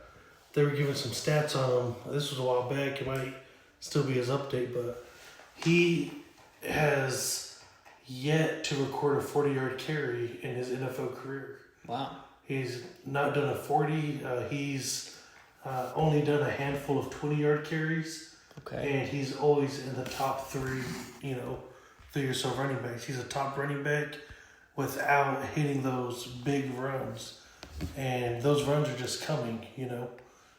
Speaker 2: they were giving some stats on him. This was a while back. It might still be his update, but he has yet to record a 40-yard carry in his NFL career.
Speaker 1: Wow.
Speaker 2: He's not done a 40. He's only done a handful of 20-yard carries.
Speaker 1: Okay.
Speaker 2: And he's always in the top three or so running backs. He's a top running back without hitting those big runs. And those runs are just coming,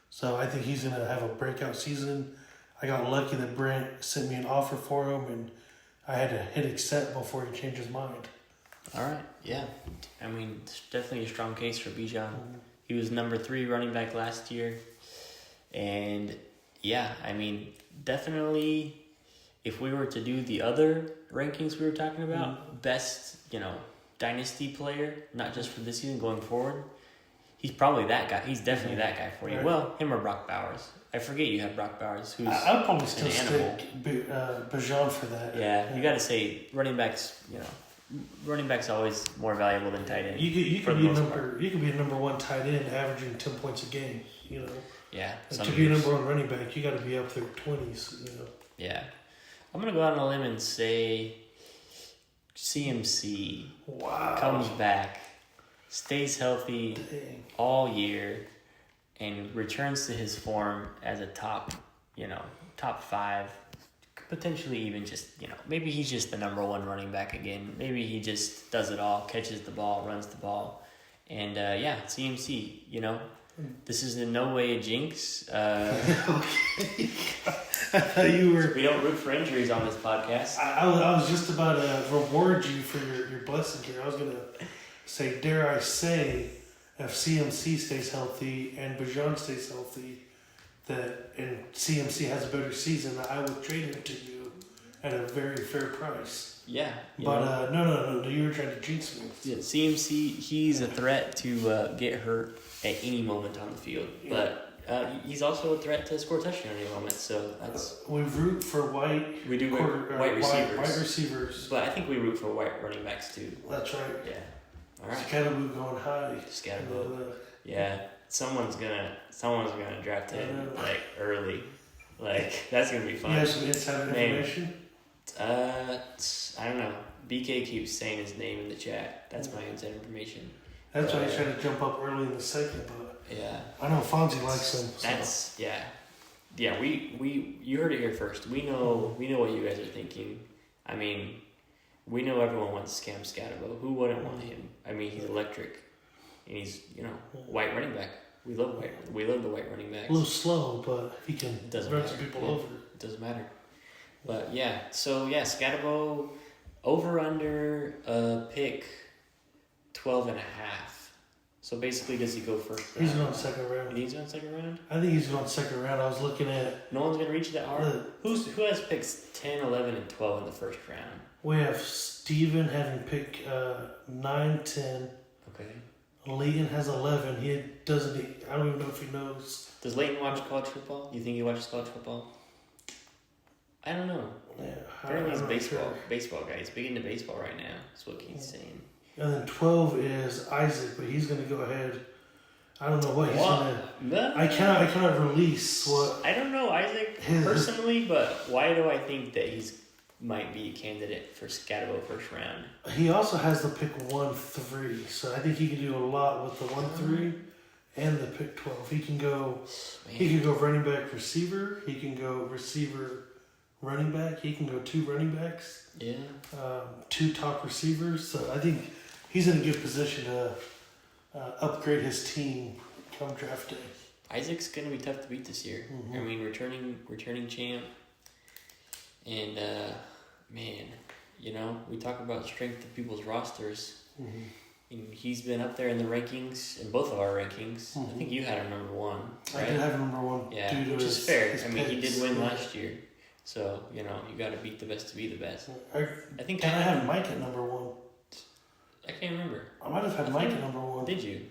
Speaker 2: So I think he's going to have a breakout season. I got lucky that Brent sent me an offer for him, and I had to hit accept before he changed his mind.
Speaker 1: All right. Yeah. I mean, it's definitely a strong case for Bijan. He was number 3 running back last year. And yeah, I mean, definitely if we were to do the other rankings we were talking about, best, dynasty player, not just for this season, going forward, he's probably that guy. He's definitely that guy for you.
Speaker 2: Right.
Speaker 1: Well, him or Brock Bowers. I forget you have Brock Bowers, who's
Speaker 2: I'll probably still
Speaker 1: an animal.
Speaker 2: stick Bijan for that.
Speaker 1: Yeah, you got to say running backs. Running backs always more valuable than tight end.
Speaker 2: You
Speaker 1: for
Speaker 2: could
Speaker 1: the
Speaker 2: be
Speaker 1: most part.
Speaker 2: you could be a number one tight end, averaging 10 points a game.
Speaker 1: Yeah,
Speaker 2: And
Speaker 1: some
Speaker 2: to be a
Speaker 1: years.
Speaker 2: number one running back, you got to be up there 20s.
Speaker 1: Yeah, I'm gonna go out on a limb and say CMC
Speaker 2: Wow.
Speaker 1: comes back, stays healthy
Speaker 2: Dang.
Speaker 1: all year, and returns to his form as a top 5, potentially even just, maybe he's just the number 1 running back again. Maybe he just does it all, catches the ball, runs the ball. And CMC, this is in no way a jinx.
Speaker 2: Okay. I thought you were.
Speaker 1: We don't root for injuries on this podcast.
Speaker 2: I was just about to reward you for your blessing here. I was going to say, dare I say, if CMC stays healthy and Bijan stays healthy, and CMC has a better season, I would trade him to you at a very fair price.
Speaker 1: Yeah.
Speaker 2: But no, you were trying to jinx me.
Speaker 1: Yeah, CMC, he's a threat to get hurt at any moment on the field. But he's also a threat to score a touchdown at any moment. So that's
Speaker 2: We root for white.
Speaker 1: we do white receivers.
Speaker 2: White receivers.
Speaker 1: But I think we root for white running backs too.
Speaker 2: That's right.
Speaker 1: Yeah. All right.
Speaker 2: Scatterboo going high.
Speaker 1: Scatterboo. Yeah. Someone's gonna draft him early. That's gonna be
Speaker 2: You
Speaker 1: fun.
Speaker 2: have some insider
Speaker 1: Man.
Speaker 2: information?
Speaker 1: I don't know. BK keeps saying his name in the chat. That's my inside information.
Speaker 2: That's why he's trying to jump up early in the second, but
Speaker 1: Yeah.
Speaker 2: I know Fonzie likes him. So.
Speaker 1: That's yeah. We you heard it here first. We know what you guys are thinking. I mean, we know everyone wants Cam Scatterbo. Who wouldn't want him? I mean, he's electric, and he's white running back. We love the white running backs.
Speaker 2: A little slow, but he can
Speaker 1: Doesn't
Speaker 2: run
Speaker 1: matter.
Speaker 2: some people
Speaker 1: Yeah.
Speaker 2: over.
Speaker 1: It doesn't matter. But yeah, so yeah, Scatterbo over under pick 12.5. So basically, does he go first round?
Speaker 2: He's going second round.
Speaker 1: He's going second round?
Speaker 2: I think he's going second round. I was looking at.
Speaker 1: No one's going to reach that hard? Who has picks 10, 11, and 12 in the first round?
Speaker 2: We have Steven having pick 9, 10.
Speaker 1: Okay.
Speaker 2: Leighton has 11. He doesn't. I don't even know if he knows.
Speaker 1: Does Leighton watch college football? You think he watches college football? I don't know.
Speaker 2: Yeah,
Speaker 1: Apparently he's
Speaker 2: I'm
Speaker 1: a
Speaker 2: not sure.
Speaker 1: baseball guy. He's big into baseball right now. That's what he's saying.
Speaker 2: And then 12 is Isaac, but he's going to go ahead. I don't know what he's going to. I cannot release what.
Speaker 1: I don't know Isaac personally, but why do I think that he's might be a candidate for Scatterbo first round?
Speaker 2: He also has the pick 1-3, so I think he can do a lot with the 1-3 and the pick 12. He can go.
Speaker 1: Man.
Speaker 2: He can go running back receiver. He can go receiver running back. He can go 2 running backs.
Speaker 1: Yeah.
Speaker 2: 2 top receivers. So I think he's in a good position to upgrade his team come draft day.
Speaker 1: Isaac's gonna be tough to beat this year.
Speaker 2: Mhm.
Speaker 1: I mean, returning champ, and man, we talk about strength of people's rosters.
Speaker 2: Mm-hmm.
Speaker 1: And he's been up there in the rankings, in both of our rankings. I
Speaker 2: Mhm.
Speaker 1: think you had him number 1,
Speaker 2: I
Speaker 1: right?
Speaker 2: did have number 1.
Speaker 1: Yeah,
Speaker 2: due to
Speaker 1: which is
Speaker 2: his-
Speaker 1: fair.
Speaker 2: his
Speaker 1: I mean, he
Speaker 2: picks.
Speaker 1: did win
Speaker 2: Yeah.
Speaker 1: last year, so you got to beat the best to be the best. I think
Speaker 2: Did I have Mike at number 1?
Speaker 1: I can't remember.
Speaker 2: I might have had Mike at number 1.
Speaker 1: Did you?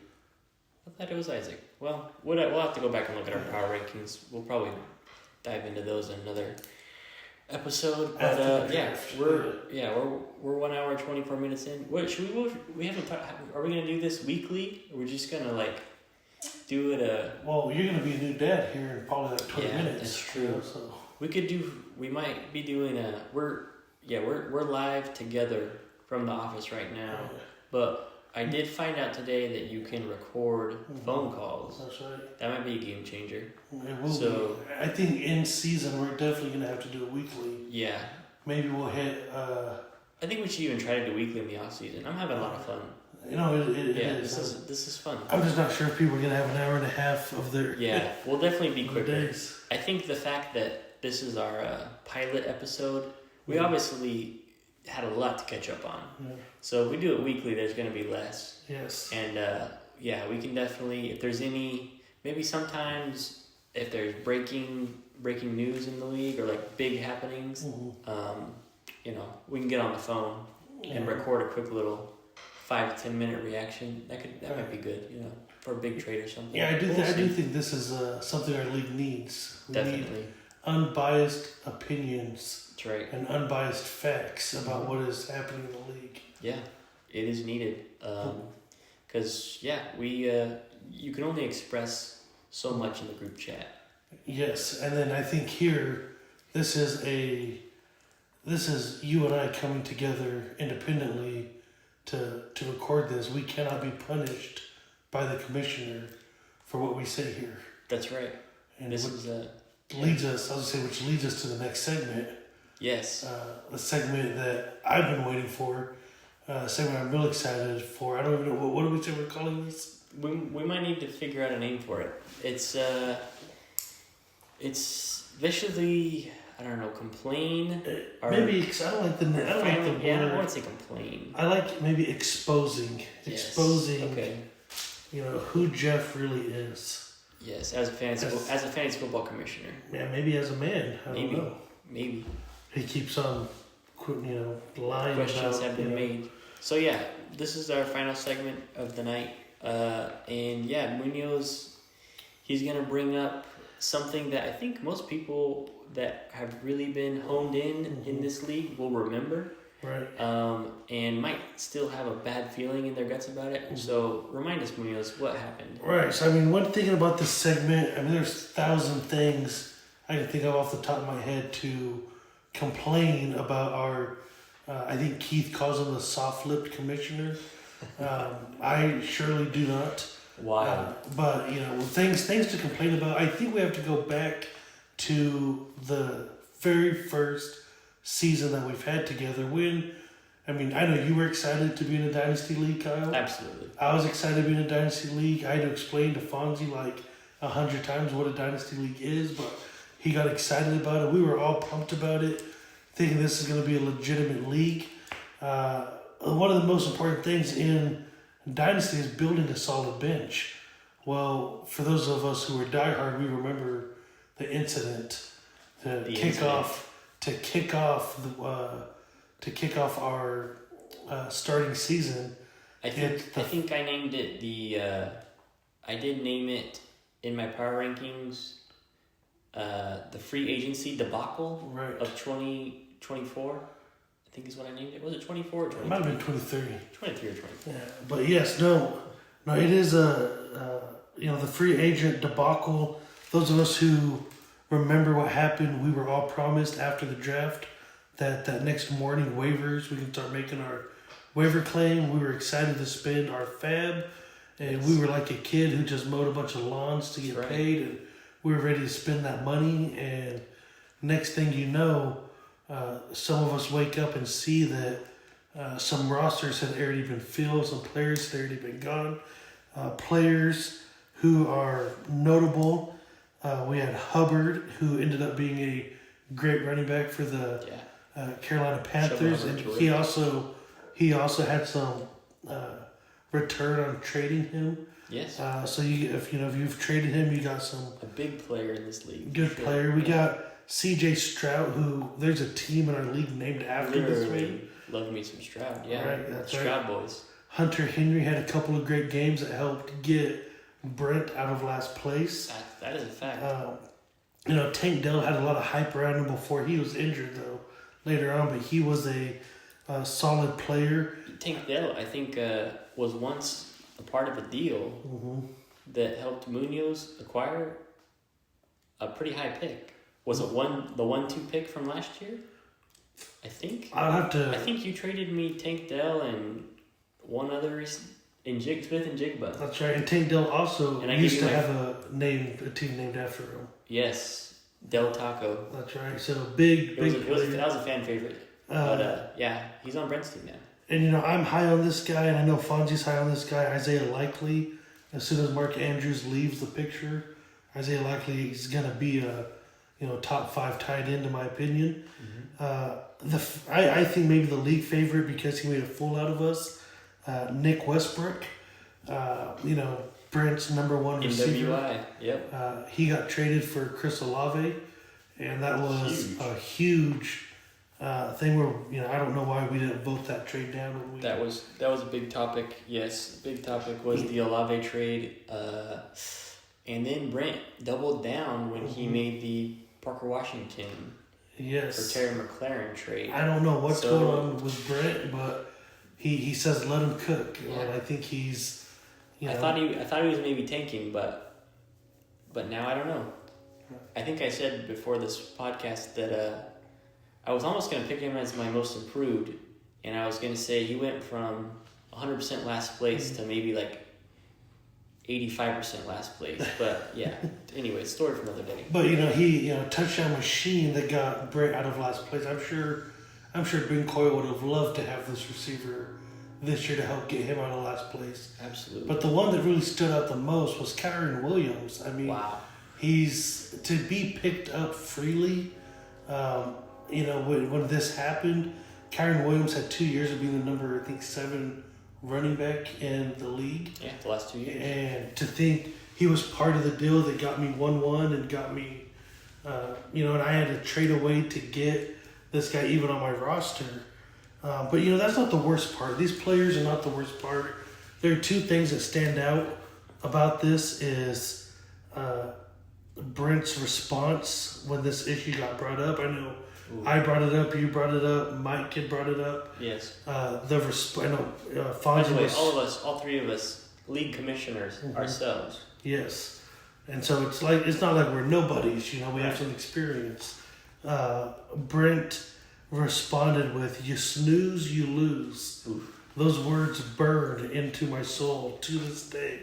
Speaker 1: I thought it was Isaac. Well, we'll have to go back and look at our power rankings. We'll probably dive into those in another episode. But
Speaker 2: After the
Speaker 1: yeah,
Speaker 2: draft.
Speaker 1: we're 1 hour 24 minutes in. What should we haven't talked? Are we gonna do this weekly? Or we're just gonna like do it
Speaker 2: Well, you're going to be a new dad here in probably like 20
Speaker 1: Yeah,
Speaker 2: minutes.
Speaker 1: that's true.
Speaker 2: you know, so.
Speaker 1: We might be doing we're live together from the office right now. But I did find out today that you can record phone calls.
Speaker 2: That's right.
Speaker 1: That might be a game changer.
Speaker 2: It will
Speaker 1: So-
Speaker 2: be. I think in season we're definitely going to have to do it weekly.
Speaker 1: Yeah.
Speaker 2: Maybe we'll hit,
Speaker 1: I think we should even try to do weekly in the off season. I'm having a lot of fun.
Speaker 2: it
Speaker 1: Yeah,
Speaker 2: is.
Speaker 1: this is fun.
Speaker 2: I'm just not sure if people are going to have an hour and a half of their
Speaker 1: Yeah, we'll definitely be quicker.
Speaker 2: days.
Speaker 1: I think the fact that this is our pilot episode, we
Speaker 2: Mhm.
Speaker 1: obviously had a lot to catch up on.
Speaker 2: Yeah.
Speaker 1: So if we do it weekly, there's going to be less.
Speaker 2: Yes.
Speaker 1: And yeah, we can definitely, if there's maybe sometimes if there's breaking news in the league or like big happenings,
Speaker 2: Mhm.
Speaker 1: we can get on the phone and
Speaker 2: Yeah.
Speaker 1: record a quick little 5 to 10 minute reaction. That might be good, for a big trade or something.
Speaker 2: Yeah, I do.
Speaker 1: We'll
Speaker 2: I do
Speaker 1: see.
Speaker 2: think this is something our league needs. We need
Speaker 1: Definitely.
Speaker 2: unbiased opinions
Speaker 1: That's right.
Speaker 2: and unbiased facts about what is happening in the league.
Speaker 1: Yeah, it is needed. Because you can only express so much in the group chat.
Speaker 2: Yes, and then I think here, this is you and I coming together independently to record this. We cannot be punished by the commissioner for what we say here.
Speaker 1: That's right.
Speaker 2: And
Speaker 1: This
Speaker 2: which
Speaker 1: is
Speaker 2: which leads us to the next segment.
Speaker 1: yes.
Speaker 2: The segment that I've been waiting for. A segment I'm really excited for. I don't even know what do we say we're calling this.
Speaker 1: We might need to figure out a name for it. It's viciously, I don't know, complain. Or
Speaker 2: Maybe I don't like the I don't like the word.
Speaker 1: Yeah, I don't want to say complain.
Speaker 2: I like maybe exposing.
Speaker 1: Yes.
Speaker 2: Exposing.
Speaker 1: Okay.
Speaker 2: Who Jeff really is.
Speaker 1: Yes, as a fantasy football commissioner.
Speaker 2: Yeah, maybe as a man. I
Speaker 1: Maybe.
Speaker 2: don't know.
Speaker 1: Maybe.
Speaker 2: He keeps on, lying
Speaker 1: Questions
Speaker 2: about.
Speaker 1: have been made. So yeah, this is our final segment of the night. And yeah, Munoz, he's gonna bring up something that I think most people that have really been honed in this league will remember.
Speaker 2: Right.
Speaker 1: And might still have a bad feeling in their guts about it. So remind us, Munoz, what happened?
Speaker 2: Right. So when thinking about this segment, there's 1,000 things I can think of off the top of my head to complain about our. I think Keith calls him the soft-lipped commissioner. I surely do not.
Speaker 1: Wild.
Speaker 2: But things to complain about. I think we have to go back to the very first season that we've had together. I know you were excited to be in a dynasty league, Kyle.
Speaker 1: Absolutely.
Speaker 2: I was excited to be in a dynasty league. I had to explain to Fonzie like 100 times what a dynasty league is, but he got excited about it. We were all pumped about it, thinking this is going to be a legitimate league. One of the most important things in dynasty is building a solid bench. Well, for those of us who were diehard, we remember the incident to kick off our starting season.
Speaker 1: I think I named it I did name it in my power rankings the free agency debacle
Speaker 2: Right.
Speaker 1: of 2024. I think is what I named it. Was it 24 or 23?
Speaker 2: It might have been 2030.
Speaker 1: 23 or 24.
Speaker 2: Yeah, but yes, no, it is the free agent debacle. Those of us who remember what happened, we were all promised after the draft that next morning waivers, we can start making our waiver claim. We were excited to spend our fab, and we were like a kid who just mowed a bunch of lawns to get paid, and we were ready to spend that money. And next thing you know, some of us wake up and see that some rosters had already been filled, some players had already been gone. Players who are notable, we had Hubbard, who ended up being a great running back for the Carolina Panthers, and he also had some return on trading him.
Speaker 1: Yes.
Speaker 2: So if you've traded him, you got some
Speaker 1: A big player in this league.
Speaker 2: good player. We got C.J. Stroud, who there's a team in our league named after this man.
Speaker 1: Literally, love me some Stroud. Yeah,
Speaker 2: Right, that's
Speaker 1: Stroud boys.
Speaker 2: Hunter Henry had a couple of great games that helped get Brent out of last place.
Speaker 1: That is a fact.
Speaker 2: Tank Dell had a lot of hype around him before he was injured, though, later on, but he was a solid player.
Speaker 1: Tank Dell, I think, was once a part of a deal that helped Munoz acquire a pretty high pick. Was it the 1-2 pick from last year? I think.
Speaker 2: I'll have to.
Speaker 1: I think you traded me Tank Dell and one other in Smith and Jigba.
Speaker 2: That's right, and Tank Dell also
Speaker 1: And I
Speaker 2: used
Speaker 1: give
Speaker 2: to
Speaker 1: you
Speaker 2: have a team named after him.
Speaker 1: Yes, Del Taco.
Speaker 2: That's right. So big player.
Speaker 1: That was a fan favorite. But yeah, he's on Brent's team now.
Speaker 2: And I'm high on this guy, and I know Fonzie's high on this guy, Isaiah Likely. As soon as Mark Andrews leaves the picture, Isaiah Likely is gonna be a top 5 tight end in my opinion. I think maybe the league favorite because he made a fool out of us. Nick Westbrook, Brent's number 1 receiver.
Speaker 1: NWI, yep.
Speaker 2: He got traded for Chris Olave, and that was a huge thing where I don't know why we didn't vote that trade down. When
Speaker 1: that was a big topic. Yes, big topic was the Olave trade, and then Brent doubled down when he made the Parker Washington for Terry McLaurin trade.
Speaker 2: I don't know what's going on with Brent, but he says let him cook, and I think he's.
Speaker 1: I thought he was maybe tanking, but now I don't know. I think I said before this podcast that I was almost going to pick him as my most improved, and I was going to say he went from 100% last place to maybe like 85% last place. But yeah, anyway, story for another day.
Speaker 2: But he touchdown machine that got Brent out of last place. I'm sure Ben Coyle would have loved to have this receiver this year to help get him out of last place.
Speaker 1: Absolutely.
Speaker 2: But the one that really stood out the most was Kyron Williams. I mean,
Speaker 1: wow.
Speaker 2: He's to be picked up freely. When this happened, Kyron Williams had 2 years of being the number, I think, 7 running back in the league.
Speaker 1: Yeah, the last 2 years.
Speaker 2: And to think he was part of the deal that got me 1-1 and got me, and I had to trade away to get this guy even on my roster. But that's not the worst part. These players are not the worst part. There are 2 things that stand out about this is Brent's response when this issue got brought up. I know I brought it up, you brought it up, Mike had brought it up.
Speaker 1: Yes.
Speaker 2: Fonzie
Speaker 1: By the way,
Speaker 2: was...
Speaker 1: all 3 of us, league commissioners ourselves.
Speaker 2: Yes. And so it's not like we're nobodies, we have some experience. Brent responded with, "You snooze, you lose."
Speaker 1: Oof.
Speaker 2: Those words burn into my soul to this day.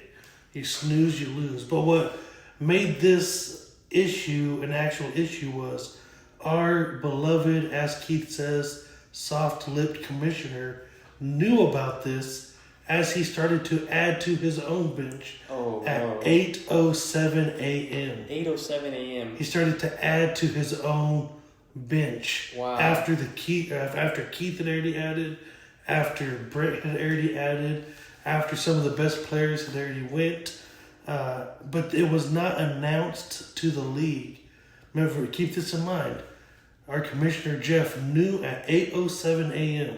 Speaker 2: You snooze, you lose. But what made this issue an actual issue was our beloved, as Keith says, soft-lipped commissioner knew about this as he started to add to his own bench at 8:07 a.m.
Speaker 1: 8:07 a.m.
Speaker 2: He started to add to his own bench.
Speaker 1: Wow.
Speaker 2: After Keith had already added, after Brent had already added, after some of the best players had already went, but it was not announced to the league. Remember, keep this in mind. Our commissioner Jeff knew at 8:07 a.m.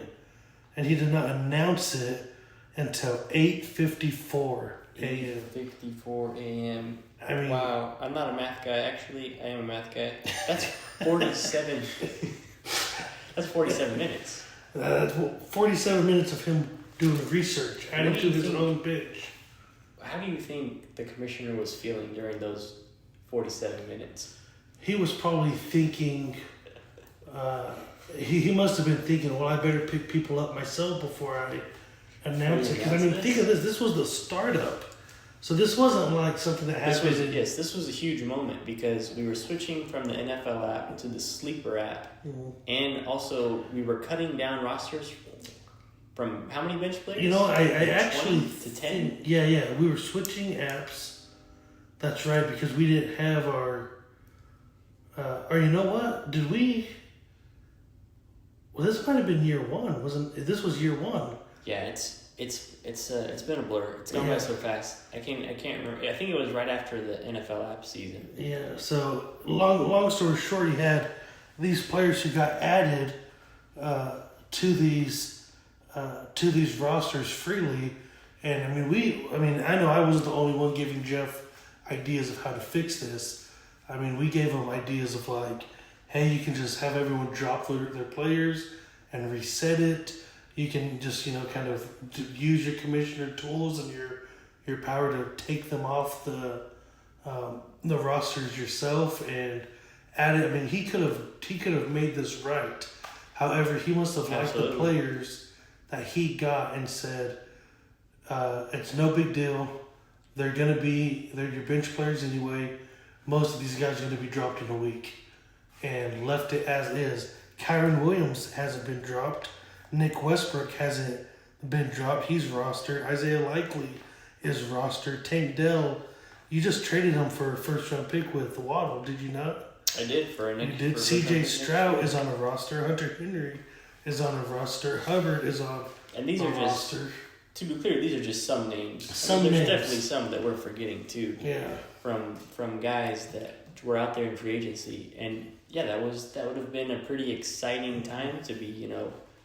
Speaker 2: and he did not announce it until 8:54 a.m.
Speaker 1: 8:54 a.m.
Speaker 2: I mean,
Speaker 1: wow, I'm not a math guy. Actually, I am a math guy. That's 47. That's 47 minutes.
Speaker 2: That's 47 minutes of him doing research, adding to his own bench.
Speaker 1: How do you think the commissioner was feeling during those 47 minutes?
Speaker 2: He was probably thinking, he must have been thinking, well, I better pick people up myself before I announce it. Because, think of this. This was the startup. So this wasn't like something that happened.
Speaker 1: This was a huge moment because we were switching from the NFL app to the Sleeper app. Mm-hmm. And also we were cutting down rosters from how many bench players?
Speaker 2: I actually...
Speaker 1: to 10?
Speaker 2: Yeah. We were switching apps. That's right, because we didn't have our... or you know what? Did we... Well, this might have been year 1. This was year 1.
Speaker 1: Yeah, it's it's been a blur. It's gone by so fast. I can't remember. I think it was right after the NFL app season.
Speaker 2: Yeah. So long story short, you had these players who got added to these rosters freely, and I know I wasn't the only one giving Jeff ideas of how to fix this. I mean, we gave him ideas of like, hey, you can just have everyone drop their players and reset it. You can just, kind of use your commissioner tools and your power to take them off the rosters yourself and add it. I mean, he could have made this right. However, he must have liked the players that he got and said, it's no big deal. They're your bench players anyway. Most of these guys are going to be dropped in a week. And left it as is. Kyron Williams hasn't been dropped. Nick Westbrook hasn't been dropped. He's rostered. Isaiah Likely is rostered. Tank Dell, you just traded him for a first-round pick with Waddle, did you not?
Speaker 1: I did for a Nick.
Speaker 2: You did. C.J. Stroud is on a roster. Hunter Henry is on a roster. Hubbard is on
Speaker 1: and these
Speaker 2: a
Speaker 1: are
Speaker 2: roster.
Speaker 1: Just, to be clear, these are just some names.
Speaker 2: There's
Speaker 1: definitely some that we're forgetting too.
Speaker 2: Yeah.
Speaker 1: From guys that were out there in free agency, and yeah, that would have been a pretty exciting time to be,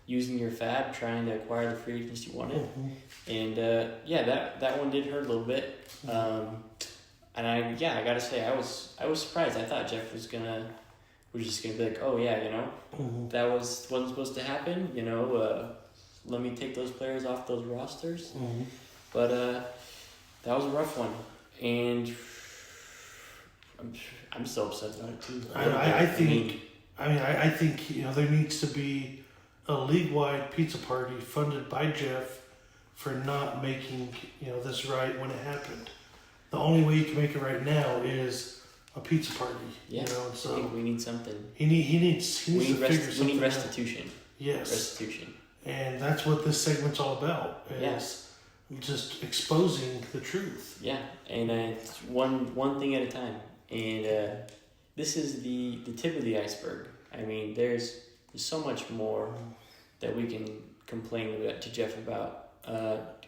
Speaker 1: using your fab, trying to acquire the free agents you wanted.
Speaker 2: Mm-hmm.
Speaker 1: And that one did hurt a little bit. And I gotta say I was surprised. I thought Jeff was just gonna be like, oh yeah, that wasn't supposed to happen. Let me take those players off those rosters.
Speaker 2: Mm-hmm.
Speaker 1: But that was a rough one, and I'm so upset about it too.
Speaker 2: I think there needs to be a league-wide pizza party funded by Jeff for not making this right when it happened. The only way you can make it right now is a pizza party.
Speaker 1: Yeah,
Speaker 2: so
Speaker 1: I think we need something.
Speaker 2: He needs to figure something out.
Speaker 1: We need restitution.
Speaker 2: Yes,
Speaker 1: restitution.
Speaker 2: And that's what this segment's all about. Is just exposing the truth.
Speaker 1: Yeah, and it's one thing at a time. And this is the tip of the iceberg. I mean, there's so much more that we can complain to Jeff about.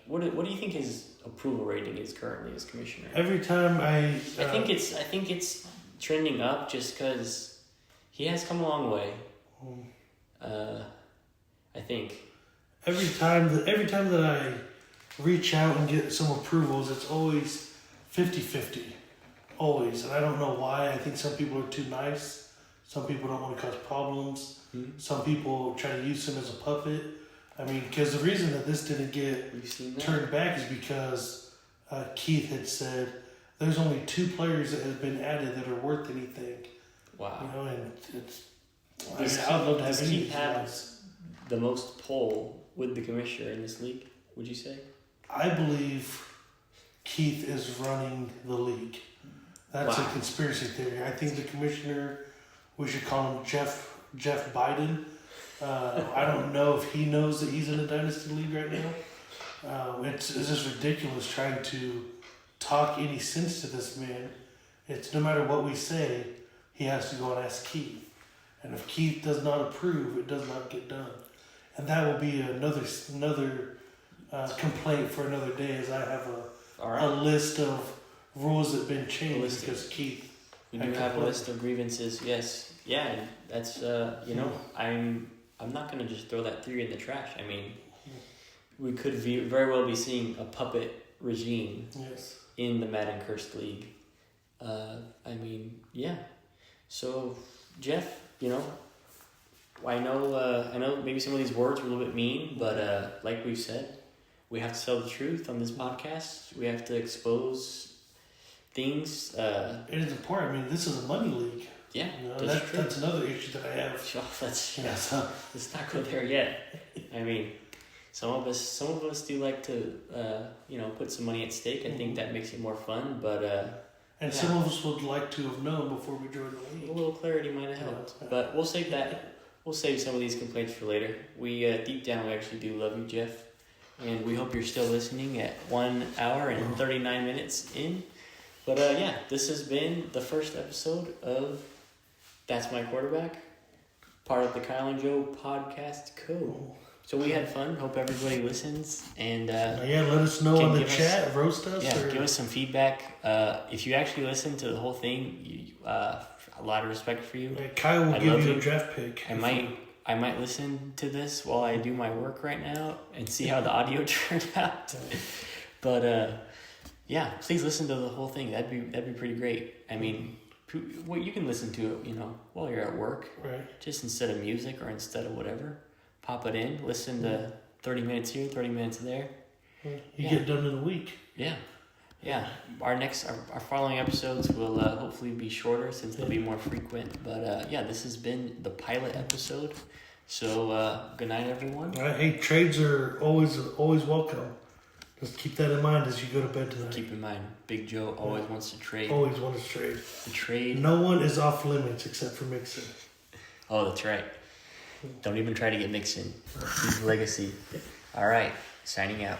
Speaker 1: What do you think his approval rating is currently as commissioner?
Speaker 2: Every time I
Speaker 1: think it's trending up just because he has come a long way. I think
Speaker 2: every time that I reach out and get some approvals, it's always 50-50. Always. And I don't know why. I think some people are too nice. Some people don't want to cause problems.
Speaker 1: Mm-hmm.
Speaker 2: Some people try to use him as a puppet. I mean, because the reason that this didn't get turned back is because Keith had said there's only 2 players that have been added that are worth anything.
Speaker 1: Wow.
Speaker 2: And it's...
Speaker 1: Does Keith have the most pull with the commissioner in this league, would you say?
Speaker 2: I believe Keith is running the league. That's a conspiracy theory. I think the commissioner, we should call him Jeff Biden. I don't know if he knows that he's in a dynasty league right now. It's just ridiculous trying to talk any sense to this man. It's no matter what we say, he has to go and ask Keith. And if Keith does not approve, it does not get done. And that will be another complaint for another day, as I have a list of rules that have been changed because Keith.
Speaker 1: We do have a list of grievances. Yes, yeah, and that's I'm not gonna just throw that theory in the trash. I mean, we could very well be seeing a puppet regime in the Madden Cursed League. So Jeff, I know maybe some of these words were a little bit mean, but like we've said, we have to tell the truth on this podcast. We have to expose things. It
Speaker 2: is important. I mean, this is a money league.
Speaker 1: Yeah,
Speaker 2: that's another issue that I have.
Speaker 1: Let's not go there yet. I mean, some of us do like to put some money at stake. I think that makes it more fun, but
Speaker 2: and some of us would like to have known before we joined the league.
Speaker 1: A little clarity might have helped, but we'll save that. We'll save some of these complaints for later. We deep down we actually do love you, Jeff, and we hope you're still listening at 1 hour and 39 minutes in. But this has been the first episode of That's My Quarterback, part of the Kyle and Joe Podcast Co. So we had fun. Hope everybody listens. And
Speaker 2: yeah, let us know
Speaker 1: can
Speaker 2: on the
Speaker 1: give us-
Speaker 2: chat. Roast us.
Speaker 1: yeah,
Speaker 2: or...
Speaker 1: give us some feedback. If you actually listen to the whole thing, a lot of respect for you.
Speaker 2: Kyle will
Speaker 1: I
Speaker 2: give
Speaker 1: love
Speaker 2: you a
Speaker 1: you.
Speaker 2: draft pick.
Speaker 1: I might listen to this while I do my work right now and see how the audio turned out. But yeah, please listen to the whole thing. That'd be pretty great. I mean, well, you can listen to it, while you're at work.
Speaker 2: Right.
Speaker 1: Just instead of music or instead of whatever, pop it in. Listen to 30 minutes here, 30 minutes there.
Speaker 2: You get done in a week.
Speaker 1: Yeah. Yeah, our following episodes will hopefully be shorter since they'll be more frequent. But yeah, this has been the pilot episode. So good night, everyone.
Speaker 2: All right. Hey, trades are always welcome. Just keep that in mind as you go to bed tonight.
Speaker 1: Keep in mind, Big Joe always wants to trade.
Speaker 2: Always want to trade.
Speaker 1: The trade.
Speaker 2: No one is off limits except for Mixon.
Speaker 1: Oh, that's right. Don't even try to get Mixon. He's legacy. All right, signing out.